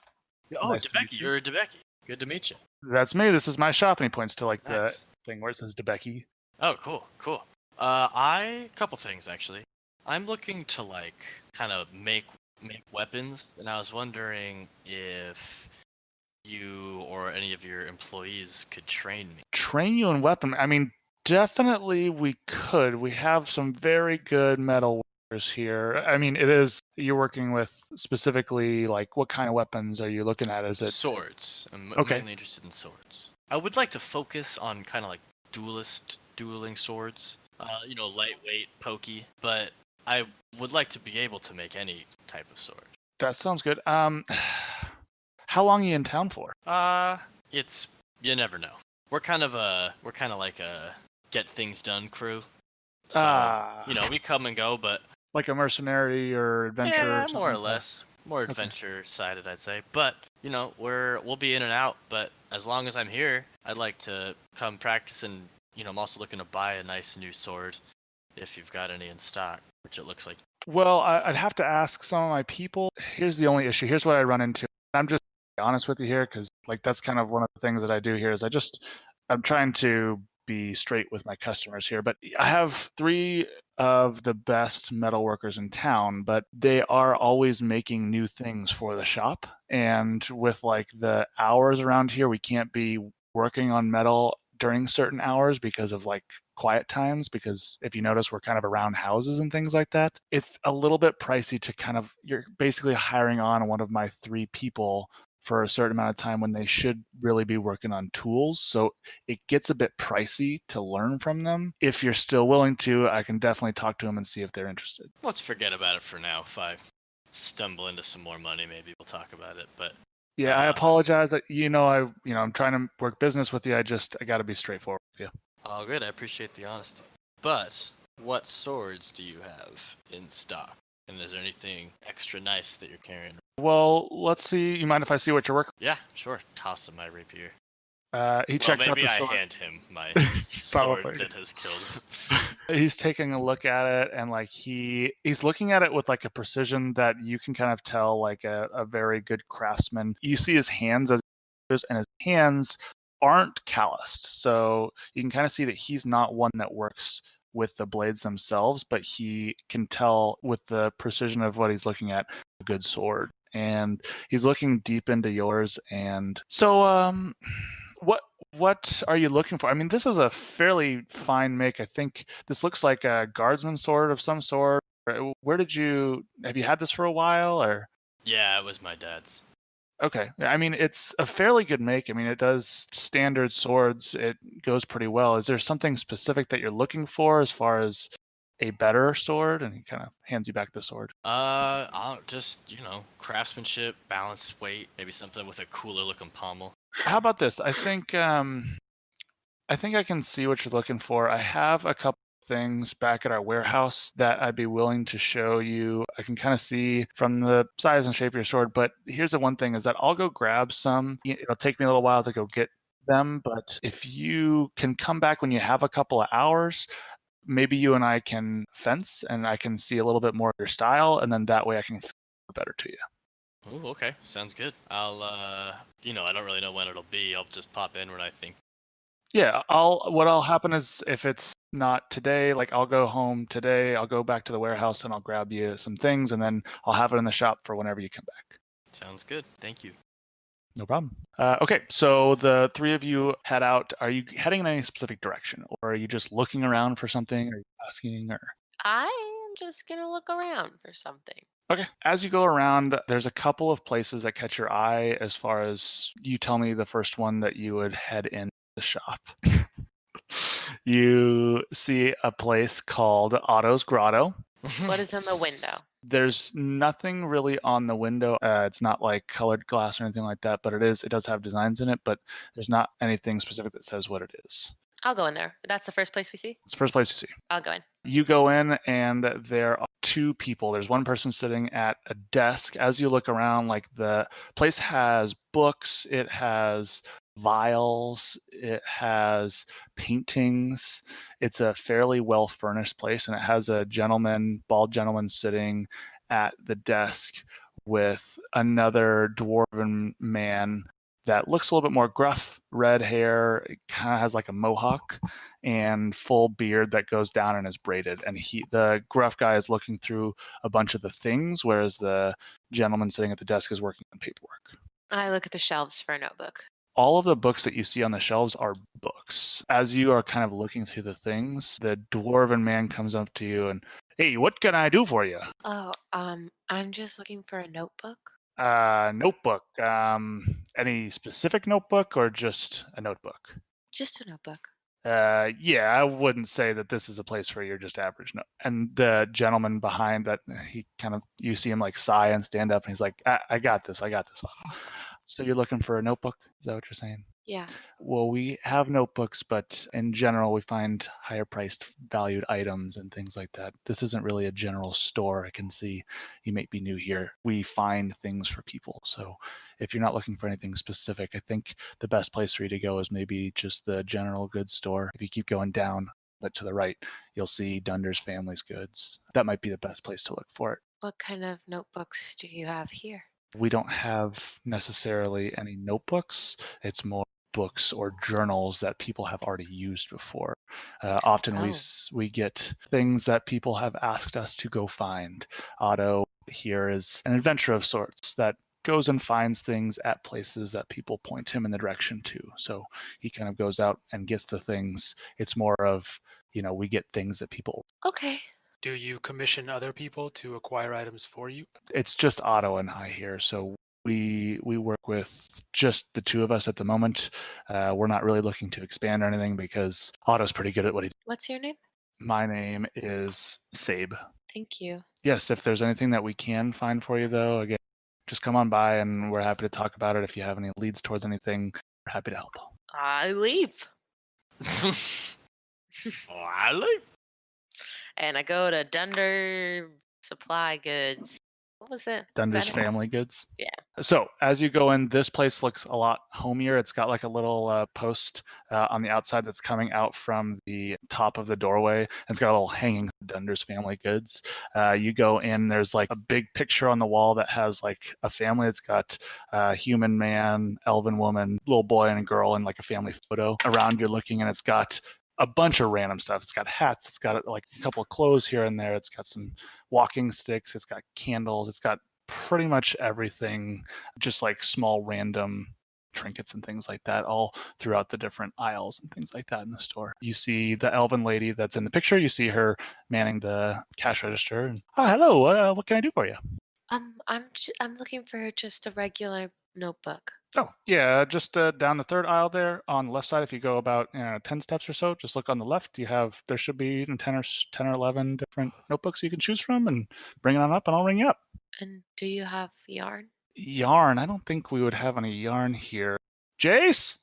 Oh, Nice to meet DeBecky, you. you're DeBecky. Good to meet you. That's me. This is my shop, and he points to like the Nice. thing where it says DeBecky. Oh, cool. Couple things actually. I'm looking to like kind of make make weapons, and I was wondering if you or any of your employees could train me. Train you in weapon. I mean, definitely we could. We have some very good metal workers here. I mean, you're working with specifically like what kind of weapons are you looking at? Is it Swords. I'm Okay. mainly interested in swords. I would like to focus on kind of like dueling swords. Lightweight, pokey, but I would like to be able to make any type of sword. That sounds good. How long are you in town for? It's you never know. We're kind of like a get things done crew. So we come and go, but like a mercenary or adventure? yeah, or something more or like that? less, more Okay. adventure sided, I'd say. But we'll be in and out. But as long as I'm here, I'd like to come practice, and I'm also looking to buy a nice new sword if you've got any in stock, which it looks like. Well, I'd have to ask some of my people. Here's the only issue. Here's what I run into. I'm just honest with you here because like that's kind of one of the things that I do here is I'm trying to be straight with my customers here. But I have 3 of the best metal workers in town, but they are always making new things for the shop. And with like the hours around here, we can't be working on metal during certain hours because of like quiet times, because if you notice we're kind of around houses and things like that. It's a little bit pricey to you're basically hiring on one of my 3 people for a certain amount of time when they should really be working on tools. So it gets a bit pricey to learn from them. If you're still willing to, I can definitely talk to them and see if they're interested. Let's forget about it for now. If I stumble into some more money, maybe we'll talk about it. But Yeah, I apologize. I'm trying to work business with you. I got to be straightforward with you. all good. I appreciate the honesty. But what swords do you have in stock? And is there anything extra nice that you're carrying? Well, let's see. You mind if I see what you're working? Yeah, sure. Toss him my rapier. He checks out maybe the I sword. hand him my sword Probably. that has killed. He's taking a look at it, and like he's looking at it with like a precision that you can kind of tell like a very good craftsman. You see his hands and his hands aren't calloused, so you can kind of see that he's not one that works with the blades themselves, but he can tell with the precision of what he's looking at a good sword. And he's looking deep into yours. And so what are you looking for? I mean, this is a fairly fine make. I think this looks like a guardsman sword of some sort. Where have you had this for a while or? Yeah, it was my dad's. Okay. I mean, it's a fairly good make. I mean, it does standard swords. It goes pretty well. Is there something specific that you're looking for as far as a better sword? And he kind of hands you back the sword. I'll just, craftsmanship, balanced weight, maybe something with a cooler looking pommel. How about this? I think I can see what you're looking for. I have a couple things back at our warehouse that I'd be willing to show you. I can kind of see from the size and shape of your sword, but here's the one thing is that I'll go grab some. It'll take me a little while to go get them, but if you can come back when you have a couple of hours, maybe you and I can fence and I can see a little bit more of your style, and then that way I can better to you. Oh, okay. Sounds good. I'll, I don't really know when it'll be. I'll just pop in when I think. Yeah, what'll happen is if it's not today, like I'll go home today, I'll go back to the warehouse and I'll grab you some things and then I'll have it in the shop for whenever you come back. Sounds good. Thank you. No problem. Okay, so the 3 of you head out. Are you heading in any specific direction or are you just looking around for something or asking or? I am just gonna look around for something. Okay. As you go around, there's a couple of places that catch your eye as far as you tell me the first one that you would head in the shop. You see a place called Otto's Grotto. What is in the window? There's nothing really on the window. It's not like colored glass or anything like that, but it does have designs in it, but there's not anything specific that says what it is. I'll go in there. That's the first place we see? It's the first place you see. I'll go in. You go in and there are 2 people. There's one person sitting at a desk. As you look around, like the place has books, it has vials, it has paintings. It's a fairly well furnished place and it has a bald gentleman sitting at the desk with another dwarven man that looks a little bit more gruff, red hair, it kind of has like a mohawk and full beard that goes down and is braided. And the gruff guy is looking through a bunch of the things, whereas the gentleman sitting at the desk is working on paperwork. I look at the shelves for a notebook. All of the books that you see on the shelves are books. As you are kind of looking through the things, the dwarven man comes up to you and, hey, what can I do for you? Oh, I'm just looking for a notebook. Notebook. Any specific notebook or just a notebook? Just a notebook. Yeah, I wouldn't say that this is a place for your just average note. And the gentleman behind that, you see him like sigh and stand up, and he's like, I got this. So you're looking for a notebook? Is that what you're saying? Yeah. Well, we have notebooks, but in general, we find higher priced valued items and things like that. This isn't really a general store. I can see you may be new here. We find things for people. So if you're not looking for anything specific, I think the best place for you to go is maybe just the general goods store. If you keep going down, but to the right, you'll see Dunder's Family's Goods. That might be the best place to look for it. What kind of notebooks do you have here? We don't have necessarily any notebooks. It's more books or journals that people have already used before. Often we get things that people have asked us to go find. Otto here is an adventurer of sorts that goes and finds things at places that people point him in the direction to. So he kind of goes out and gets the things. It's more of, we get things that people. Okay. Do you commission other people to acquire items for you? It's just Otto and I here, so we work with just the two of us at the moment. We're not really looking to expand or anything because Otto's pretty good at what he does. What's your name? My name is Sabe. Thank you. Yes, if there's anything that we can find for you, though, again, just come on by and we're happy to talk about it. If you have any leads towards anything, we're happy to help. I leave. I like. And I go to Dunder Supply Goods. What was it? Dunder's Is that it? Family Goods. Yeah. So as you go in, this place looks a lot homier. It's got like a little post on the outside that's coming out from the top of the doorway. And it's got a little hanging Dunder's Family Goods. You go in, there's like a big picture on the wall that has like a family. It's got a human man, elven woman, little boy and a girl, and like a family photo. Around you're looking, and it's got a bunch of random stuff. It's got hats. It's got like a couple of clothes here and there. It's got some walking sticks. It's got candles. It's got pretty much everything, just like small random trinkets and things like that, all throughout the different aisles and things like that in the store. You see the elven lady that's in the picture. You see her manning the cash register. And, hello. What can I do for you? I'm looking for just a regular notebook. Oh, yeah, just down the third aisle there on the left side. If you go about 10 steps or so, just look on the left. There should be 10 or 11 different notebooks you can choose from, and bring it on up and I'll ring you up. And do you have yarn? Yarn? I don't think we would have any yarn here. Jace?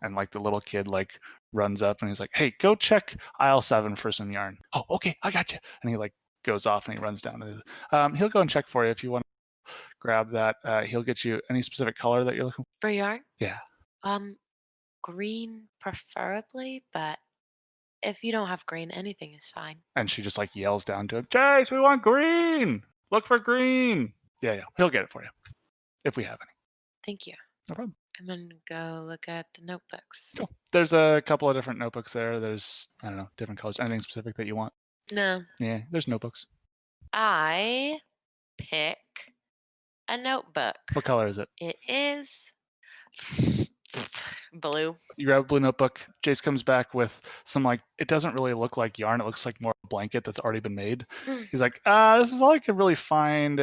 And like the little kid like runs up and he's like, hey, go check aisle 7 for some yarn. Oh, okay, I got you. And he like goes off and he runs down. He'll go and check for you if you want. Grab that. He'll get you any specific color that you're looking for. For yarn? Yeah. Green preferably, but if you don't have green, anything is fine. And she just like yells down to him, Jace, we want green. Look for green. Yeah. He'll get it for you if we have any. Thank you. No problem. I'm gonna go look at the notebooks. Cool. There's a couple of different notebooks there. There's, I don't know, different colors. Anything specific that you want? No. Yeah, there's notebooks. I pick a notebook. What color is it? It is blue. You grab a blue notebook. Jace comes back with some like, it doesn't really look like yarn. It looks like more a blanket that's already been made. He's like, this is all I could really find.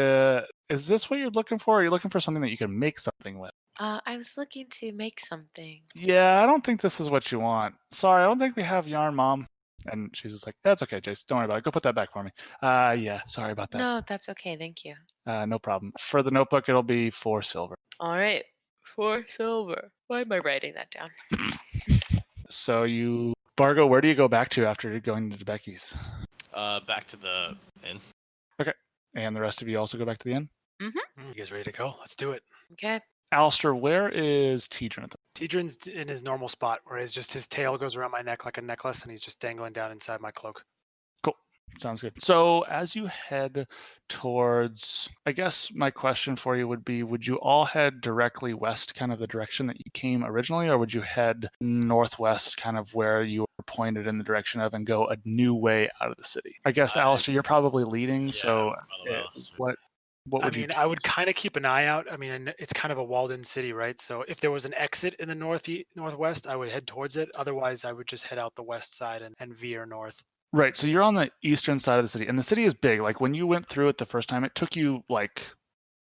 Is this what you're looking for? Are you looking for something that you can make something with? I was looking to make something. Yeah, I don't think this is what you want. Sorry, I don't think we have yarn, Mom. And she's just like, that's okay, Jace. Don't worry about it. Go put that back for me. Yeah, sorry about that. No, that's okay. Thank you. No problem. For the notebook, it'll be 4 silver. All right. 4 silver. Why am I writing that down? So Bargo, where do you go back to after going to Becky's? Back to the inn. Okay. And the rest of you also go back to the inn? You guys ready to go? Let's do it. Okay. Alistair, where is Tidrin at the Tidrin's in his normal spot where his tail goes around my neck like a necklace and he's just dangling down inside my cloak. Cool. Sounds good. So as you head towards, I guess my question for you would be, would you all head directly west, kind of the direction that you came originally, or would you head northwest, kind of where you were pointed in the direction of, and go a new way out of the city? I guess, Alistair, you're probably leading, so what I would you mean, choose? I would kind of keep an eye out. I mean, it's kind of a walled-in city, right? So if there was an exit in the northwest, I would head towards it. Otherwise, I would just head out the west side and veer north. Right, so you're on the eastern side of the city, and the city is big. Like when you went through it the first time, it took you like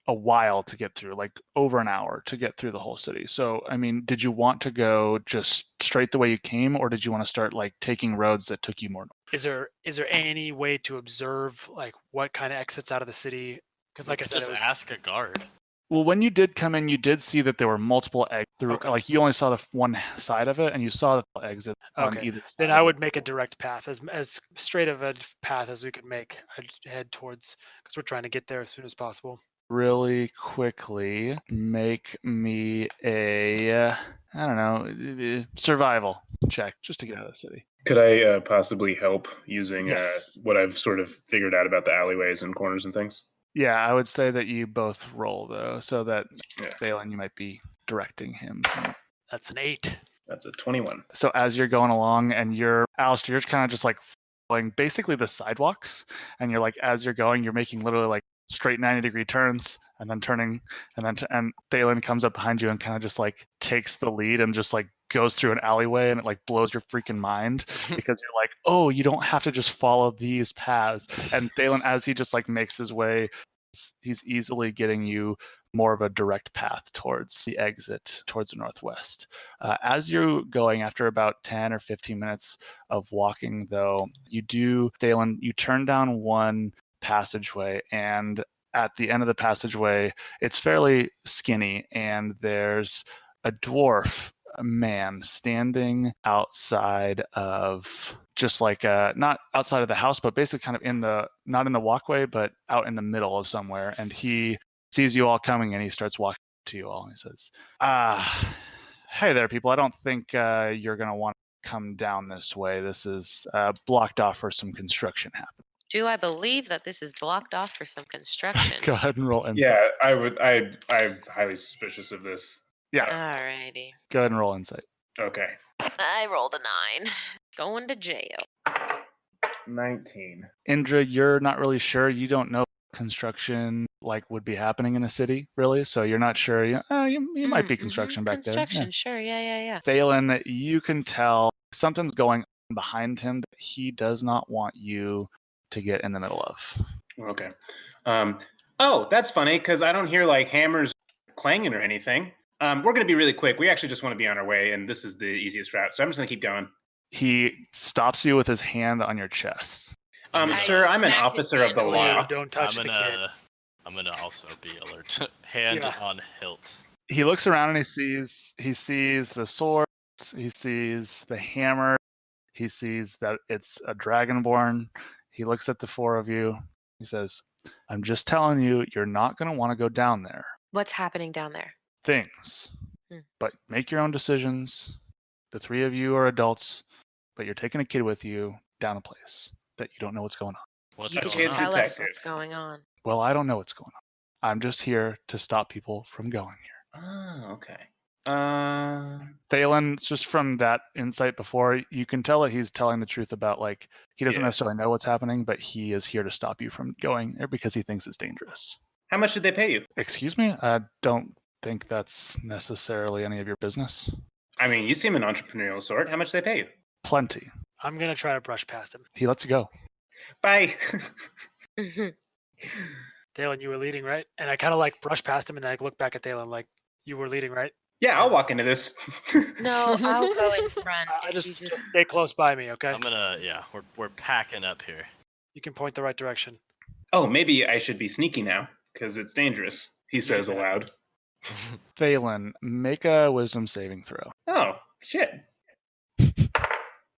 a while to get through, like over an hour to get through the whole city. So, I mean, did you want to go just straight the way you came, or did you want to start like taking roads that took you more north? Is there any way to observe like what kind of exits out of the city? Because like I said, just ask a guard. Well, when you did come in, you did see that there were multiple exits through. Okay. Like you only saw the one side of it, and you saw the exit on Okay. either side. Then I would make a direct path, as straight of a path as we could make. I'd head towards, because we're trying to get there as soon as possible. Really quickly, make me a, I don't know, survival check just to get out of the city. Could I possibly help using Yes. what I've sort of figured out about the alleyways and corners and things? Yeah, I would say that you both roll though, so that Yeah. Thalen, you might be directing him. That's an 8. That's a 21. So as you're going along, and Alistair, you're kind of just like following basically the sidewalks, and you're like, as you're going, you're making literally like straight 90-degree turns, and then turning, and then and Thalen comes up behind you and kind of just like takes the lead and just like goes through an alleyway, and it like blows your freaking mind because you're like, oh, you don't have to just follow these paths. And Thalen, as he just like makes his way, he's easily getting you more of a direct path towards the exit towards the northwest. As you're going, after about 10 or 15 minutes of walking, though, Thalen, you turn down one passageway, and at the end of the passageway, it's fairly skinny, and there's a dwarf man standing outside of, just like not outside of the house, but basically kind of not in the walkway, but out in the middle of somewhere. And he sees you all coming, and he starts walking to you all. He says, hey there, people. I don't think you're going to want to come down this way. This is blocked off for some construction happening. Do I believe that this is blocked off for some construction? Go ahead and roll insight. Yeah, I would. I'm highly suspicious of this. Yeah. Alrighty. Go ahead and roll insight. Okay. I rolled a 9. Going to jail. 19. Indra, you're not really sure. You don't know construction like would be happening in a city, really. So you're not sure. You might be construction back there. Construction, sure. Yeah. Thalen, you can tell something's going on behind him that he does not want you to get in the middle of. Okay. Oh, that's funny because I don't hear like hammers clanging or anything. We're going to be really quick. We actually just want to be on our way, and this is the easiest route. So I'm just going to keep going. He stops you with his hand on your chest. Sir, I'm an smack his officer of the hand law. away. Don't touch the kid. I'm gonna also be alert. Hand Yeah. on hilt. He looks around and he sees the swords, he sees the hammer, he sees that it's a dragonborn. He looks at the four of you. He says, I'm just telling you, you're not going to want to go down there. What's happening down there? Things. But make your own decisions. The three of you are adults, but you're taking a kid with you down a place that you don't know what's going on. What's You could going just on? tell us Detective. what's going on. Well, I don't know what's going on. I'm just here to stop people from going here. Oh, okay. Thalen, just from that insight before, you can tell that he's telling the truth about, like, he doesn't Yeah. necessarily know what's happening, but he is here to stop you from going there because he thinks it's dangerous. How much did they pay you? Excuse me? I don't think that's necessarily any of your business. I mean, you seem an entrepreneurial sort. How much did they pay you? Plenty. I'm going to try to brush past him. He lets you go. Bye. Dalen, you were leading, right? And I kind of like brush past him and then I look back at Dalen like, you were leading, right? Yeah, I'll walk into this. No, I'll go in front. I if just, you just stay close by me, okay? I'm gonna. Yeah, we're packing up here. You can point the right direction. Oh, maybe I should be sneaky now because it's dangerous, he says do that. aloud. Thalen, make a wisdom saving throw. Oh, shit.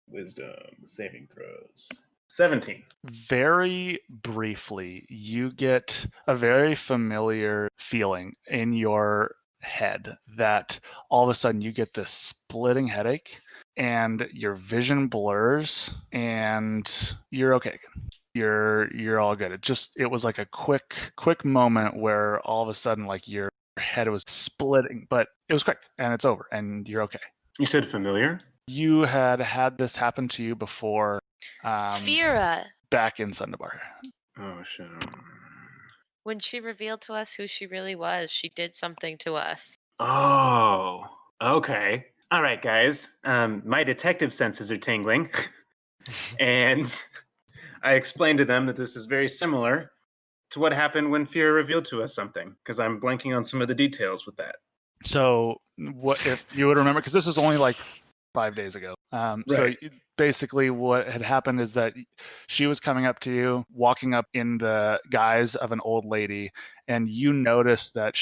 Wisdom saving throws. 17. Very briefly, you get a very familiar feeling in your head that all of a sudden you get this splitting headache and your vision blurs and you're okay. You're all good. It was like a quick moment where all of a sudden like your head was splitting, but it was quick and it's over and you're okay. You said familiar? You had this happen to you before, Fira, back in Sundabar. Oh shit. when she revealed to us who she really was, she did something to us. Oh, okay. All right, guys. My detective senses are tingling, and I explained to them that this is very similar to what happened when Fear revealed to us something, because I'm blanking on some of the details with that. So what if you would remember? Because this was only like 5 days ago. Right. Basically, what had happened is that she was coming up to you, walking up in the guise of an old lady, and you noticed that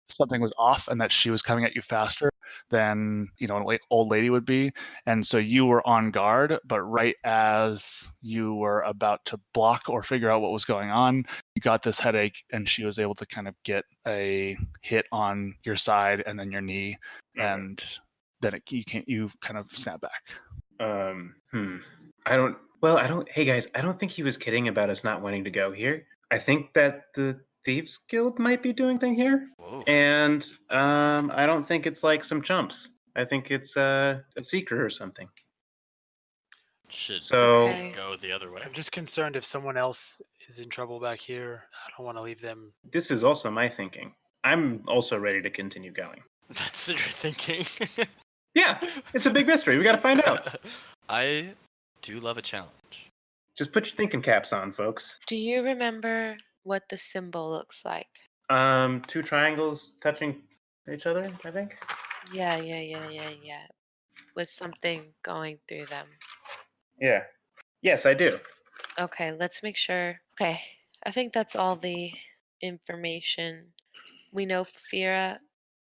something was off, and that she was coming at you faster than an old lady would be, and so you were on guard. But right as you were about to block or figure out what was going on, you got this headache, and she was able to kind of get a hit on your side and then your knee, Okay. and then you kind of snap back. I don't. Hey guys, I don't think he was kidding about us not wanting to go here. I think that the Thieves Guild might be doing thing here, Whoa. and I don't think it's like some chumps. I think it's a secret or something. Should So Okay. go the other way. I'm just concerned if someone else is in trouble back here. I don't want to leave them. this is also my thinking. I'm also ready to continue going. That's what you're thinking. Yeah, it's a big mystery. We got to find out. I do love a challenge. Just put your thinking caps on, folks. Do you remember what the symbol looks like? 2 triangles touching each other, I think. Yeah. With something going through them. Yeah. Yes, I do. Okay, let's make sure. Okay, I think that's all the information. We know Fira,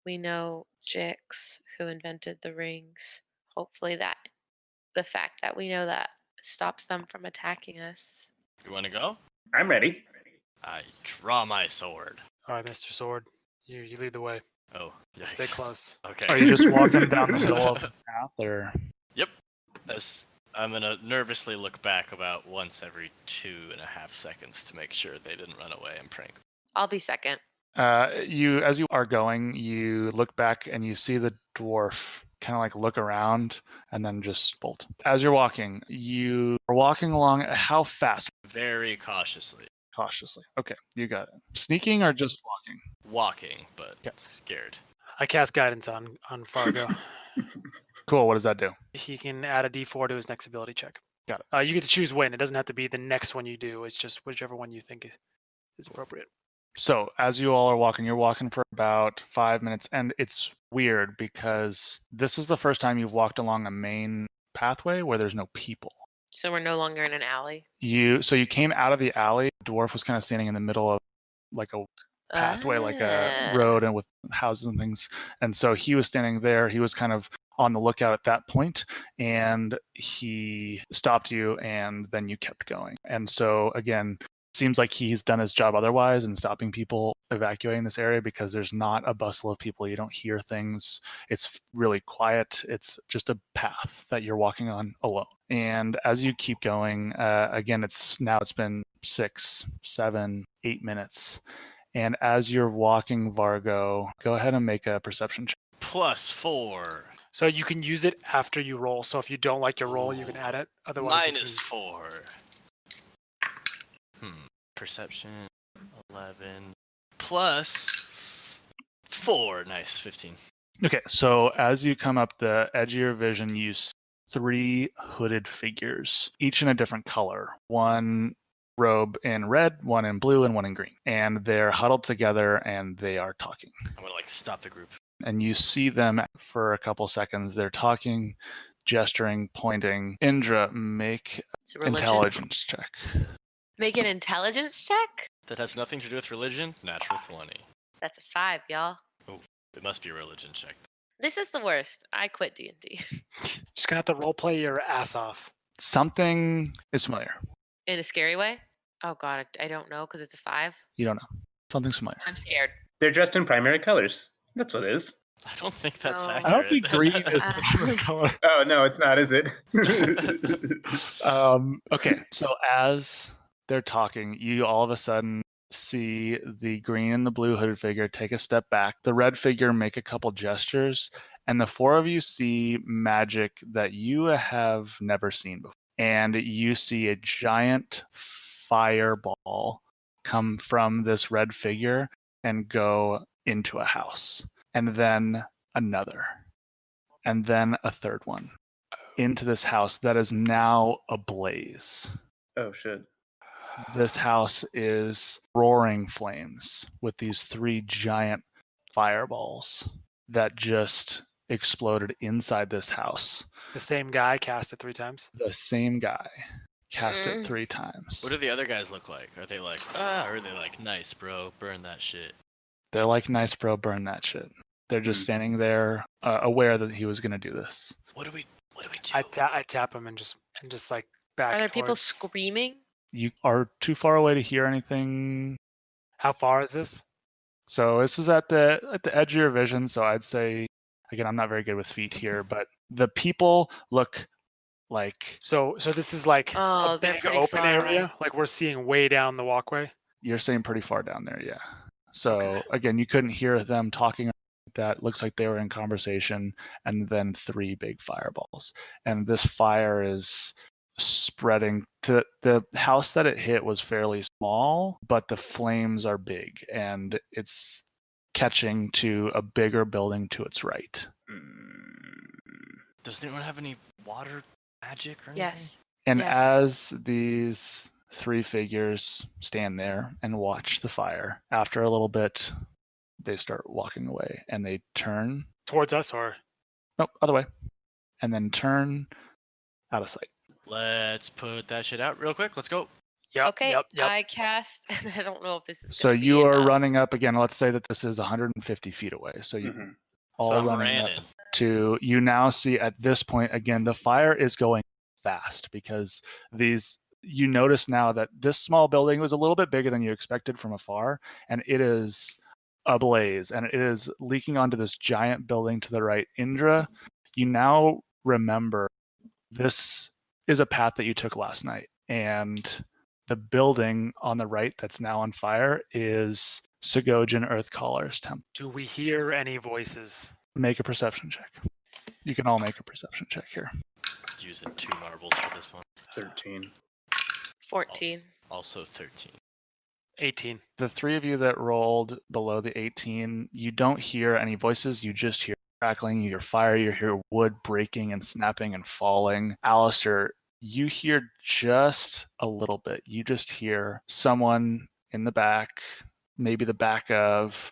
we know Jix, who invented the rings. Hopefully the fact that we know that stops them from attacking us. You want to go? I'm ready. I draw my sword. All right, Mr. Sword, you lead the way. Oh, yikes. Stay close. Okay. Are you just walking down the middle of the path, or? Yep. I'm gonna nervously look back about once every 2.5 seconds to make sure they didn't run away and prank. I'll be second. As you are going, you look back and you see the dwarf kind of like look around and then just bolt. As you're walking, you are walking along. How fast? Very cautiously. Cautiously. Okay, you got it. Sneaking or just walking? Walking, but Yep. scared. I cast guidance on Fargo. Cool. What does that do? He can add a D4 to his next ability check. Got it. You get to choose when. It doesn't have to be the next one you do. It's just whichever one you think is appropriate. So as you all are walking, you're walking for about 5 minutes, and it's weird because this is the first time you've walked along a main pathway where there's no people. So we're no longer in an alley. You came out of the alley. The dwarf was kind of standing in the middle of like a pathway, like a road, and with houses and things. And so he was standing there. He was kind of on the lookout at that point, and he stopped you, and then you kept going. And so again, it seems like he's done his job otherwise in stopping people evacuating this area, because there's not a bustle of people. You don't hear things. It's really quiet. It's just a path that you're walking on alone. And as you keep going, again, it's been 6, 7, 8 minutes. And as you're walking, Vargo, go ahead and make a perception check. +4. So you can use it after you roll. So if you don't like your roll, you can add it. Otherwise, -4. Perception 11 +4. Nice, 15. Okay, so as you come up the edge of your vision, you see 3 hooded figures, each in a different color. One robe in red, one in blue, and one in green. And they're huddled together and they are talking. I'm gonna stop the group. And you see them for a couple seconds. They're talking, gesturing, pointing. Indra, make It's a religion. intelligence check. Make an intelligence check? That has nothing to do with religion. Natural 20. That's a 5, y'all. It must be a religion check. This is the worst. I quit D&D. just gonna have to role play your ass off. Something is familiar. In a scary way? Oh god, I don't know because it's a 5. You don't know. Something's familiar. I'm scared. They're dressed in primary colors. That's what it is. I don't think that's No. I accurate. don't think green is the favorite color. Oh no, it's not, is it? Okay, so as they're talking, you all of a sudden see the green and the blue hooded figure take a step back, the red figure make a couple gestures, and the four of you see magic that you have never seen before. And you see a giant fireball come from this red figure and go into a house, and then another, and then a third one into this house that is now ablaze. Oh shit. This house is roaring flames with these three giant fireballs that just exploded inside this house. The same guy cast it 3 times. The same guy cast it Mm. 3 times. What do the other guys look like? Are they like, or are they like, nice, bro, burn that shit? They're like, nice, bro, burn that shit. They're just standing there, aware that he was going to do this. What do we do? I tap him and just like back. Are there people towards- screaming? You are too far away to hear anything. How far is this? So this is at the edge of your vision. So I'd say, again, I'm not very good with feet here, but the people look like So this is like Oh, a they're big pretty open far area. away. Like we're seeing way down the walkway. you're saying pretty far down there, yeah. So Okay. again, you couldn't hear them talking. That looks like they were in conversation, and then 3 big fireballs, and this fire is spreading to the house that it hit was fairly small, but the flames are big, and it's catching to a bigger building to its right. Does anyone have any water magic or anything? Yes. And Yes. as these 3 figures stand there and watch the fire, after a little bit, they start walking away and they turn. Towards us, or Nope, other way. And then turn out of sight. Let's put that shit out real quick. Let's go. yep, Okay, yep. I cast. I don't know if this is. So gonna be you are enough. running up again. Let's say that this is 150 feet away. So you Mhm. all So I'm running up running. to. You now see at this point again the fire is going fast because these. You notice now that this small building was a little bit bigger than you expected from afar, and it is ablaze, and it is leaking onto this giant building to the right. Indra, you now remember this is a path that you took last night, and the building on the right that's now on fire is Segojan Earthcaller's temple. Do we hear any voices? Make a perception check. You can all make a perception check here. Using 2 marbles for this one. 13. 14. Also 13. 18. The 3 of you that rolled below the 18, you don't hear any voices. You just hear crackling, you hear fire, you hear wood breaking and snapping and falling. Alistair, you hear just a little bit. You just hear someone in the back, maybe the back of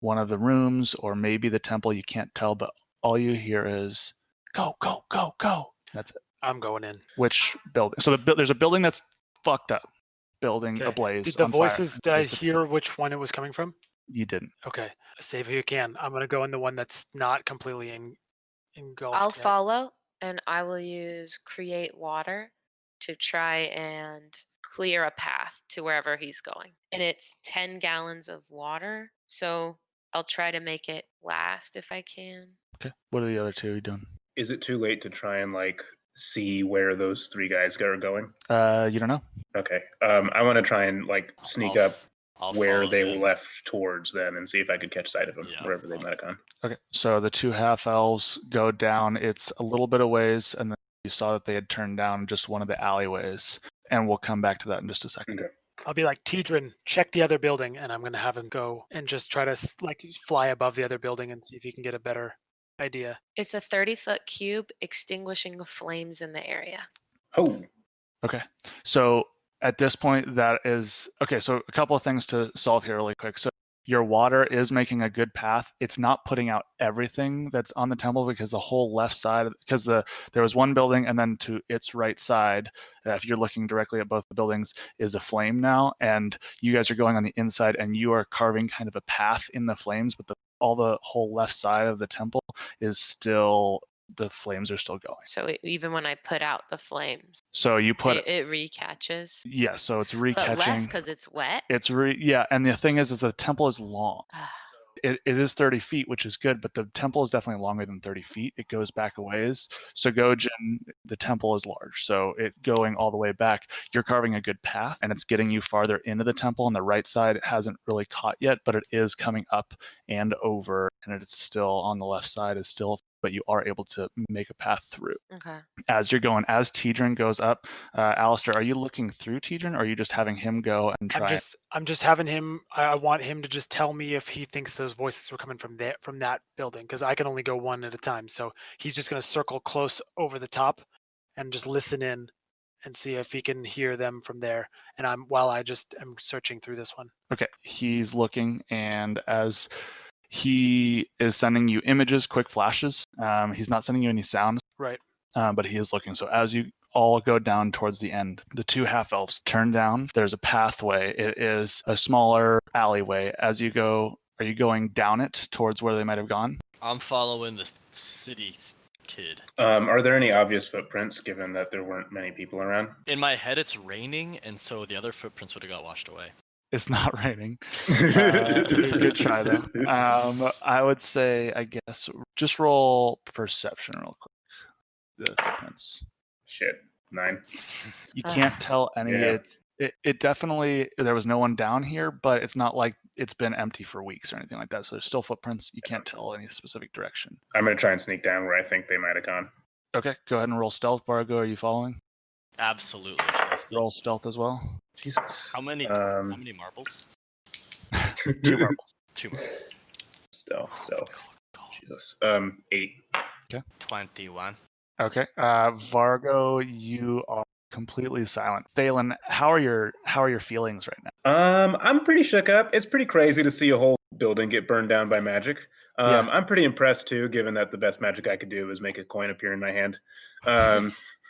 one of the rooms or maybe the temple. You can't tell, but all you hear is go, go, go, go. That's it. I'm going in. Which building? So there's a building that's fucked up. Building Okay. ablaze. Did the on fire. voices? Did I hear which one it was coming from? You didn't. Okay. Save who you can. I'm gonna go in the one that's not completely engulfed. I'll yet. follow, and I will use create water to try and clear a path to wherever he's going. And it's 10 gallons of water, so I'll try to make it last if I can. Okay. What are the other 2 doing? Is it too late to try and see where those 3 guys are going? You don't know. Okay. I want to try and sneak up I'll where follow they them. left towards then and see if I could catch sight of them Yeah, wherever they might have gone. Okay. So the 2 half elves go down. It's a little bit of ways, and then you saw that they had turned down just one of the alleyways. And we'll come back to that in just a second. Okay. I'll be like, Tidrin, check the other building, and I'm gonna have him go and just try to fly above the other building and see if he can get a better idea. It's a 30-foot cube extinguishing flames in the area. Oh. Okay. So at this point, that is okay. So a couple of things to solve here really quick. So your water is making a good path. It's not putting out everything that's on the temple because the whole left side, because there was one building and then to its right side, if you're looking directly at both the buildings, is a flame now. And you guys are going on the inside and you are carving kind of a path in the flames, but the whole left side of the temple is still, the flames are still going. So even when I put out the flames, So you put it recatches. yeah, so it's But less recatching. because it's wet. It's yeah, and the thing is the temple is long. Ah, It is 30 feet, which is good, but the temple is definitely longer than 30 feet. It goes back a ways. So Gojin, the temple is large. So it going all the way back, you're carving a good path and it's getting you farther into the temple. On the right side, it hasn't really caught yet, but it is coming up and over, and it's still on the left side is still, but you are able to make a path through. Okay. As you're going, as Tidrin goes up, Alistair, are you looking through Tidrin, or are you just having him go and try? I'm just having him. I want him to just tell me if he thinks those voices were coming from that building, because I can only go one at a time. So he's just going to circle close over the top and just listen in and see if he can hear them from there. And while I just am searching through this one. Okay, he's looking, and as he is sending you images, quick flashes, he's not sending you any sounds, Right. but he is looking. So as you all go down towards the end, the two half elves turn down. There's a pathway. It is a smaller alleyway. As you go, are you going down it towards where they might have gone? I'm following the city kid. Are there any obvious footprints, given that there weren't many people around? In my head, it's raining, and so the other footprints would have got washed away. It's not raining. Good try though. I would say, I guess, just roll perception real quick. The footprints. Shit, 9. You can't tell any. Yeah. It definitely, there was no one down here, but it's not like it's been empty for weeks or anything like that. So there's still footprints. You can't tell any specific direction. I'm gonna try and sneak down where I think they might have gone. Okay, go ahead and roll stealth. Vargo, are you following? Absolutely. Should I steal? Roll stealth as well. Jesus. How many marbles? 2 marbles. 2 marbles. Stealth. Jesus. 8. 21. Okay. Vargo, you are completely silent. Thalen, how are your feelings right now? I'm pretty shook up. It's pretty crazy to see a whole building get burned down by magic. Yeah. I'm pretty impressed too, given that the best magic I could do was make a coin appear in my hand.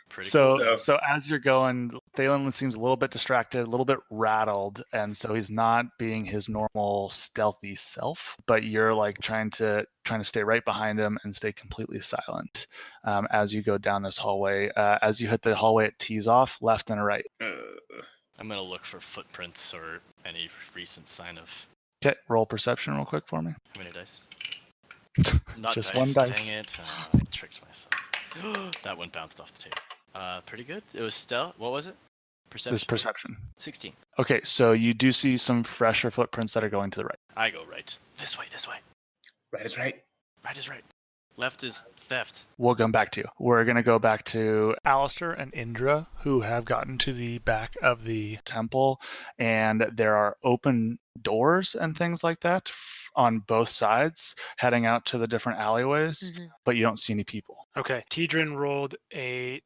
Pretty So, cool. so as you're going, Thalen seems a little bit distracted, a little bit rattled, and so he's not being his normal stealthy self. But you're like trying to stay right behind him and stay completely silent as you go down this hallway. As you hit the hallway, it tees off left and right. I'm gonna look for footprints or any recent sign of. Okay, roll perception real quick for me. How many dice? Not Just dice. one dice. Dang it! I tricked myself. That one bounced off the table. Pretty good. It was stealth. What was it? Perception. This perception. 16. Okay, so you do see some fresher footprints that are going to the right. I go right. This way. Right is right. Right is right. Left is theft. We'll come back to you. We're going to go back to Alistair and Indra, who have gotten to the back of the temple, and there are open doors and things like that on both sides, heading out to the different alleyways, but you don't see any people. Okay. Tidrin rolled a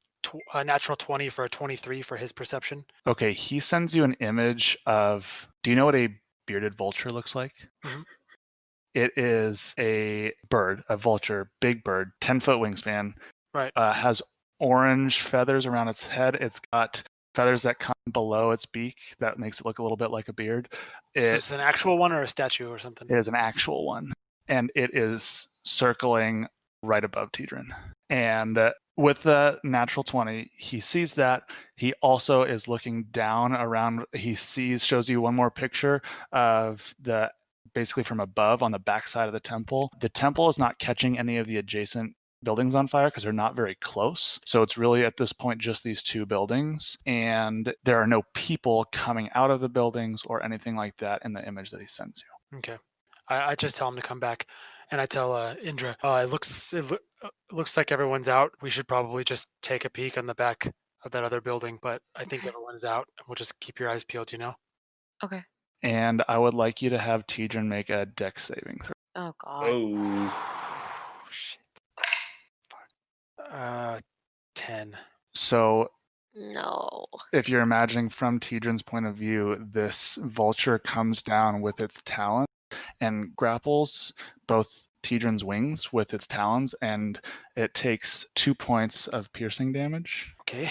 natural 20 for a 23 for his perception. Okay, he sends you an image of, do you know what a bearded vulture looks like? Mhm. It is a bird, a vulture, big bird, 10-foot wingspan. Right. Has orange feathers around its head. It's got feathers that come below its beak that makes it look a little bit like a beard. Is this an actual one or a statue or something? It is an actual one, and it is circling right above Tidrin. And with the natural 20, he sees that. He also is looking down around. He shows you one more picture of basically from above on the backside of the temple. The temple is not catching any of the adjacent buildings on fire because they're not very close. So it's really at this point just these 2 buildings, and there are no people coming out of the buildings or anything like that in the image that he sends you. Okay. I just tell him to come back, and I tell Indra, it looks like everyone's out. We should probably just take a peek on the back of that other building, but I think Okay. everyone's out, and we'll just keep your eyes peeled, Okay. And I would like you to have Tidrin make a dex saving throw. Oh God. Oh. Shit. 10. So No. if you're imagining from Tidrin's point of view, this vulture comes down with its talons and grapples both Tidrin's wings with its talons, and it takes 2 points of piercing damage. Okay.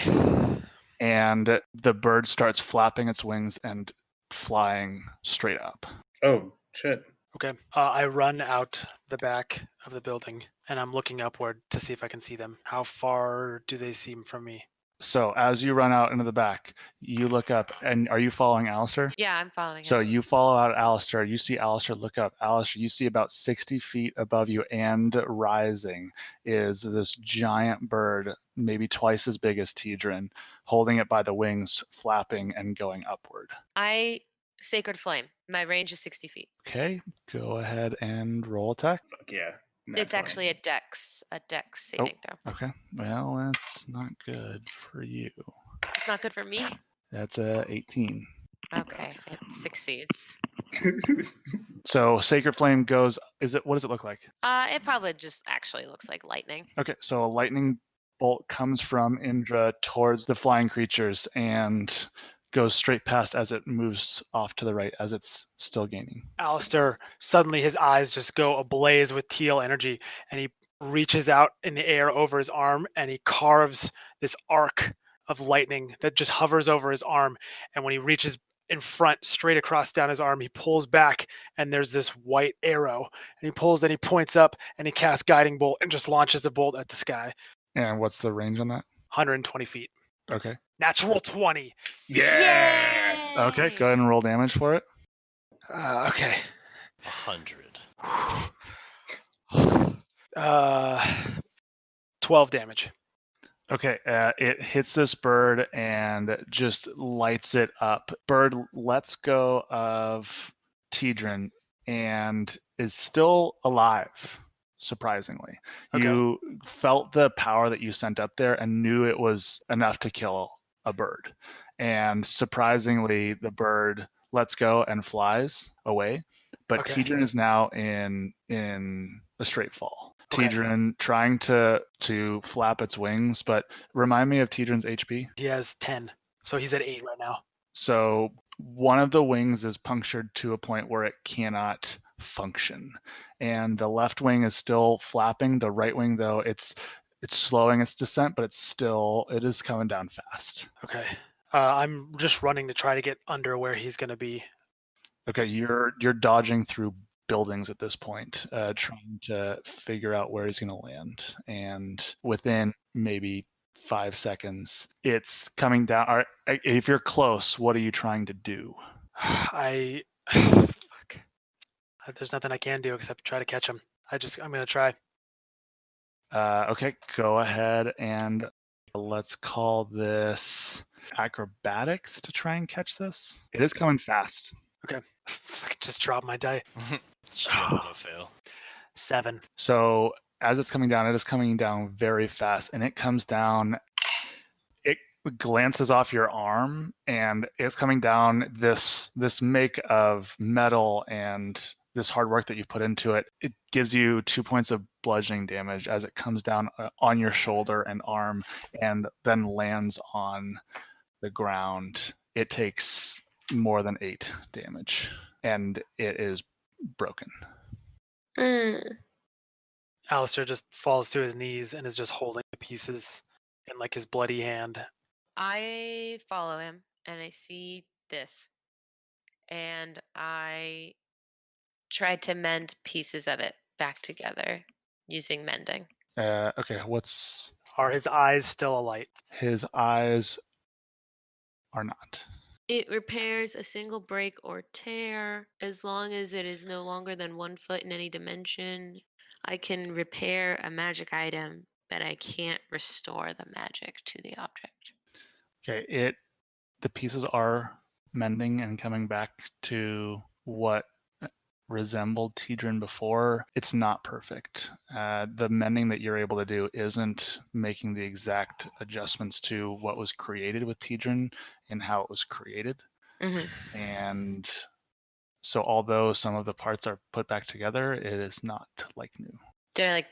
And the bird starts flapping its wings and flying straight up. Oh, shit. Okay. I run out the back of the building, and I'm looking upward to see if I can see them. How far do they seem from me? So as you run out into the back, you look up, and are you following Alistair? Yeah, I'm following So him. you follow out Alistair. You see Alistair look up. Alistair, you see about 60 feet above you and rising is this giant bird, maybe twice as big as Tidrin, holding it by the wings, flapping and going upward. I Sacred Flame. My range is 60 feet. Okay, go ahead and roll attack. Fuck yeah. It's 20. actually a dex saving throw. Okay, well, that's not good for you. It's not good for me. That's a 18. Okay, it succeeds. So Sacred Flame goes, what does it look like? It probably just actually looks like lightning. Okay, so a lightning bolt comes from Indra towards the flying creatures and goes straight past as it moves off to the right as it's still gaining. Alistair, suddenly his eyes just go ablaze with teal energy, and he reaches out in the air over his arm and he carves this arc of lightning that just hovers over his arm. And when he reaches in front, straight across down his arm, he pulls back and there's this white arrow. And he pulls and he points up and he casts Guiding Bolt and just launches a bolt at the sky. And what's the range on that? 120 feet. Okay. Natural 20. Yeah. Okay, go ahead and roll damage for it. Okay. 100. 12 damage. Okay, it hits this bird and just lights it up. Bird lets go of Tidrin and is still alive, surprisingly. Okay. You felt the power that you sent up there and knew it was enough to kill a bird. And surprisingly, the bird lets go and flies away. But Okay. Tidrin is now in a straight fall. Okay. Tidrin trying to flap its wings, but remind me of Tidrin's HP. He has 10. So he's at 8 right now. So one of the wings is punctured to a point where it cannot function. And the left wing is still flapping. The right wing, though, it's slowing its descent, but it is coming down fast. Okay. I'm just running to try to get under where he's going to be. Okay, you're dodging through buildings at this point, trying to figure out where he's going to land. And within maybe 5 seconds, it's coming down. If you're close, what are you trying to do? Fuck. There's nothing I can do except try to catch him. I'm going to try. Okay, go ahead and let's call this acrobatics to try and catch this. It is coming fast. Okay. Fuck, just drop my die. No fail. 7. So as it's coming down, it is coming down very fast, and it comes down. It glances off your arm, and it's coming down this make of metal and this hard work that you put into it. It gives you 2 points of bludgeoning damage as it comes down on your shoulder and arm, and then lands on the ground. It takes more than 8 damage, and it is broken. Alistair just falls to his knees and is just holding the pieces in like his bloody hand. I follow him and I see this. And I tried to mend pieces of it back together using mending. Okay, Are his eyes still alight? his eyes are not. It repairs a single break or tear as long as it is no longer than 1 foot in any dimension. I can repair a magic item, but I can't restore the magic to the object. Okay, the pieces are mending and coming back to what resembled Tidrin before. It's not perfect. The mending that you're able to do isn't making the exact adjustments to what was created with Tidrin and how it was created. Mm-hmm. And so although some of the parts are put back together, it is not like new. Did I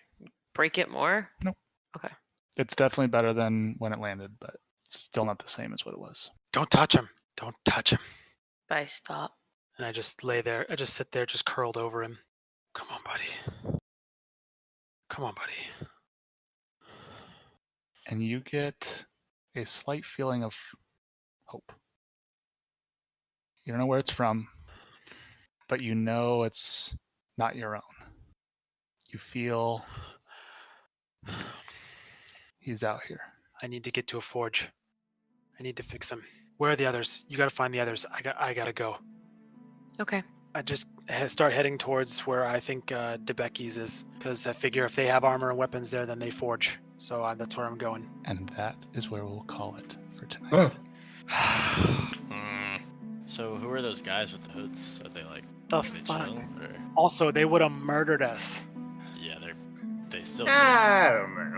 break it more? Nope. Okay. It's definitely better than when it landed, but it's still not the same as what it was. Don't touch him. Don't touch him. But I stop. And I just lay there. I just sit there, just curled over him. Come on, buddy. Come on, buddy. And you get a slight feeling of hope. You don't know where it's from, but you know it's not your own. You feel he's out here. I need to get to a forge. I need to fix them. Where are the others? You gotta find the others. I gotta go. Okay. I just start heading towards where I think DeBecky's is, because I figure if they have armor and weapons there, then they forge. So that's where I'm going. And that is where we'll call it for tonight. Oh. So who are those guys with the hoods? Are they like The are they fuck? chill, or Also, they would have murdered us. yeah, they still could. I don't know.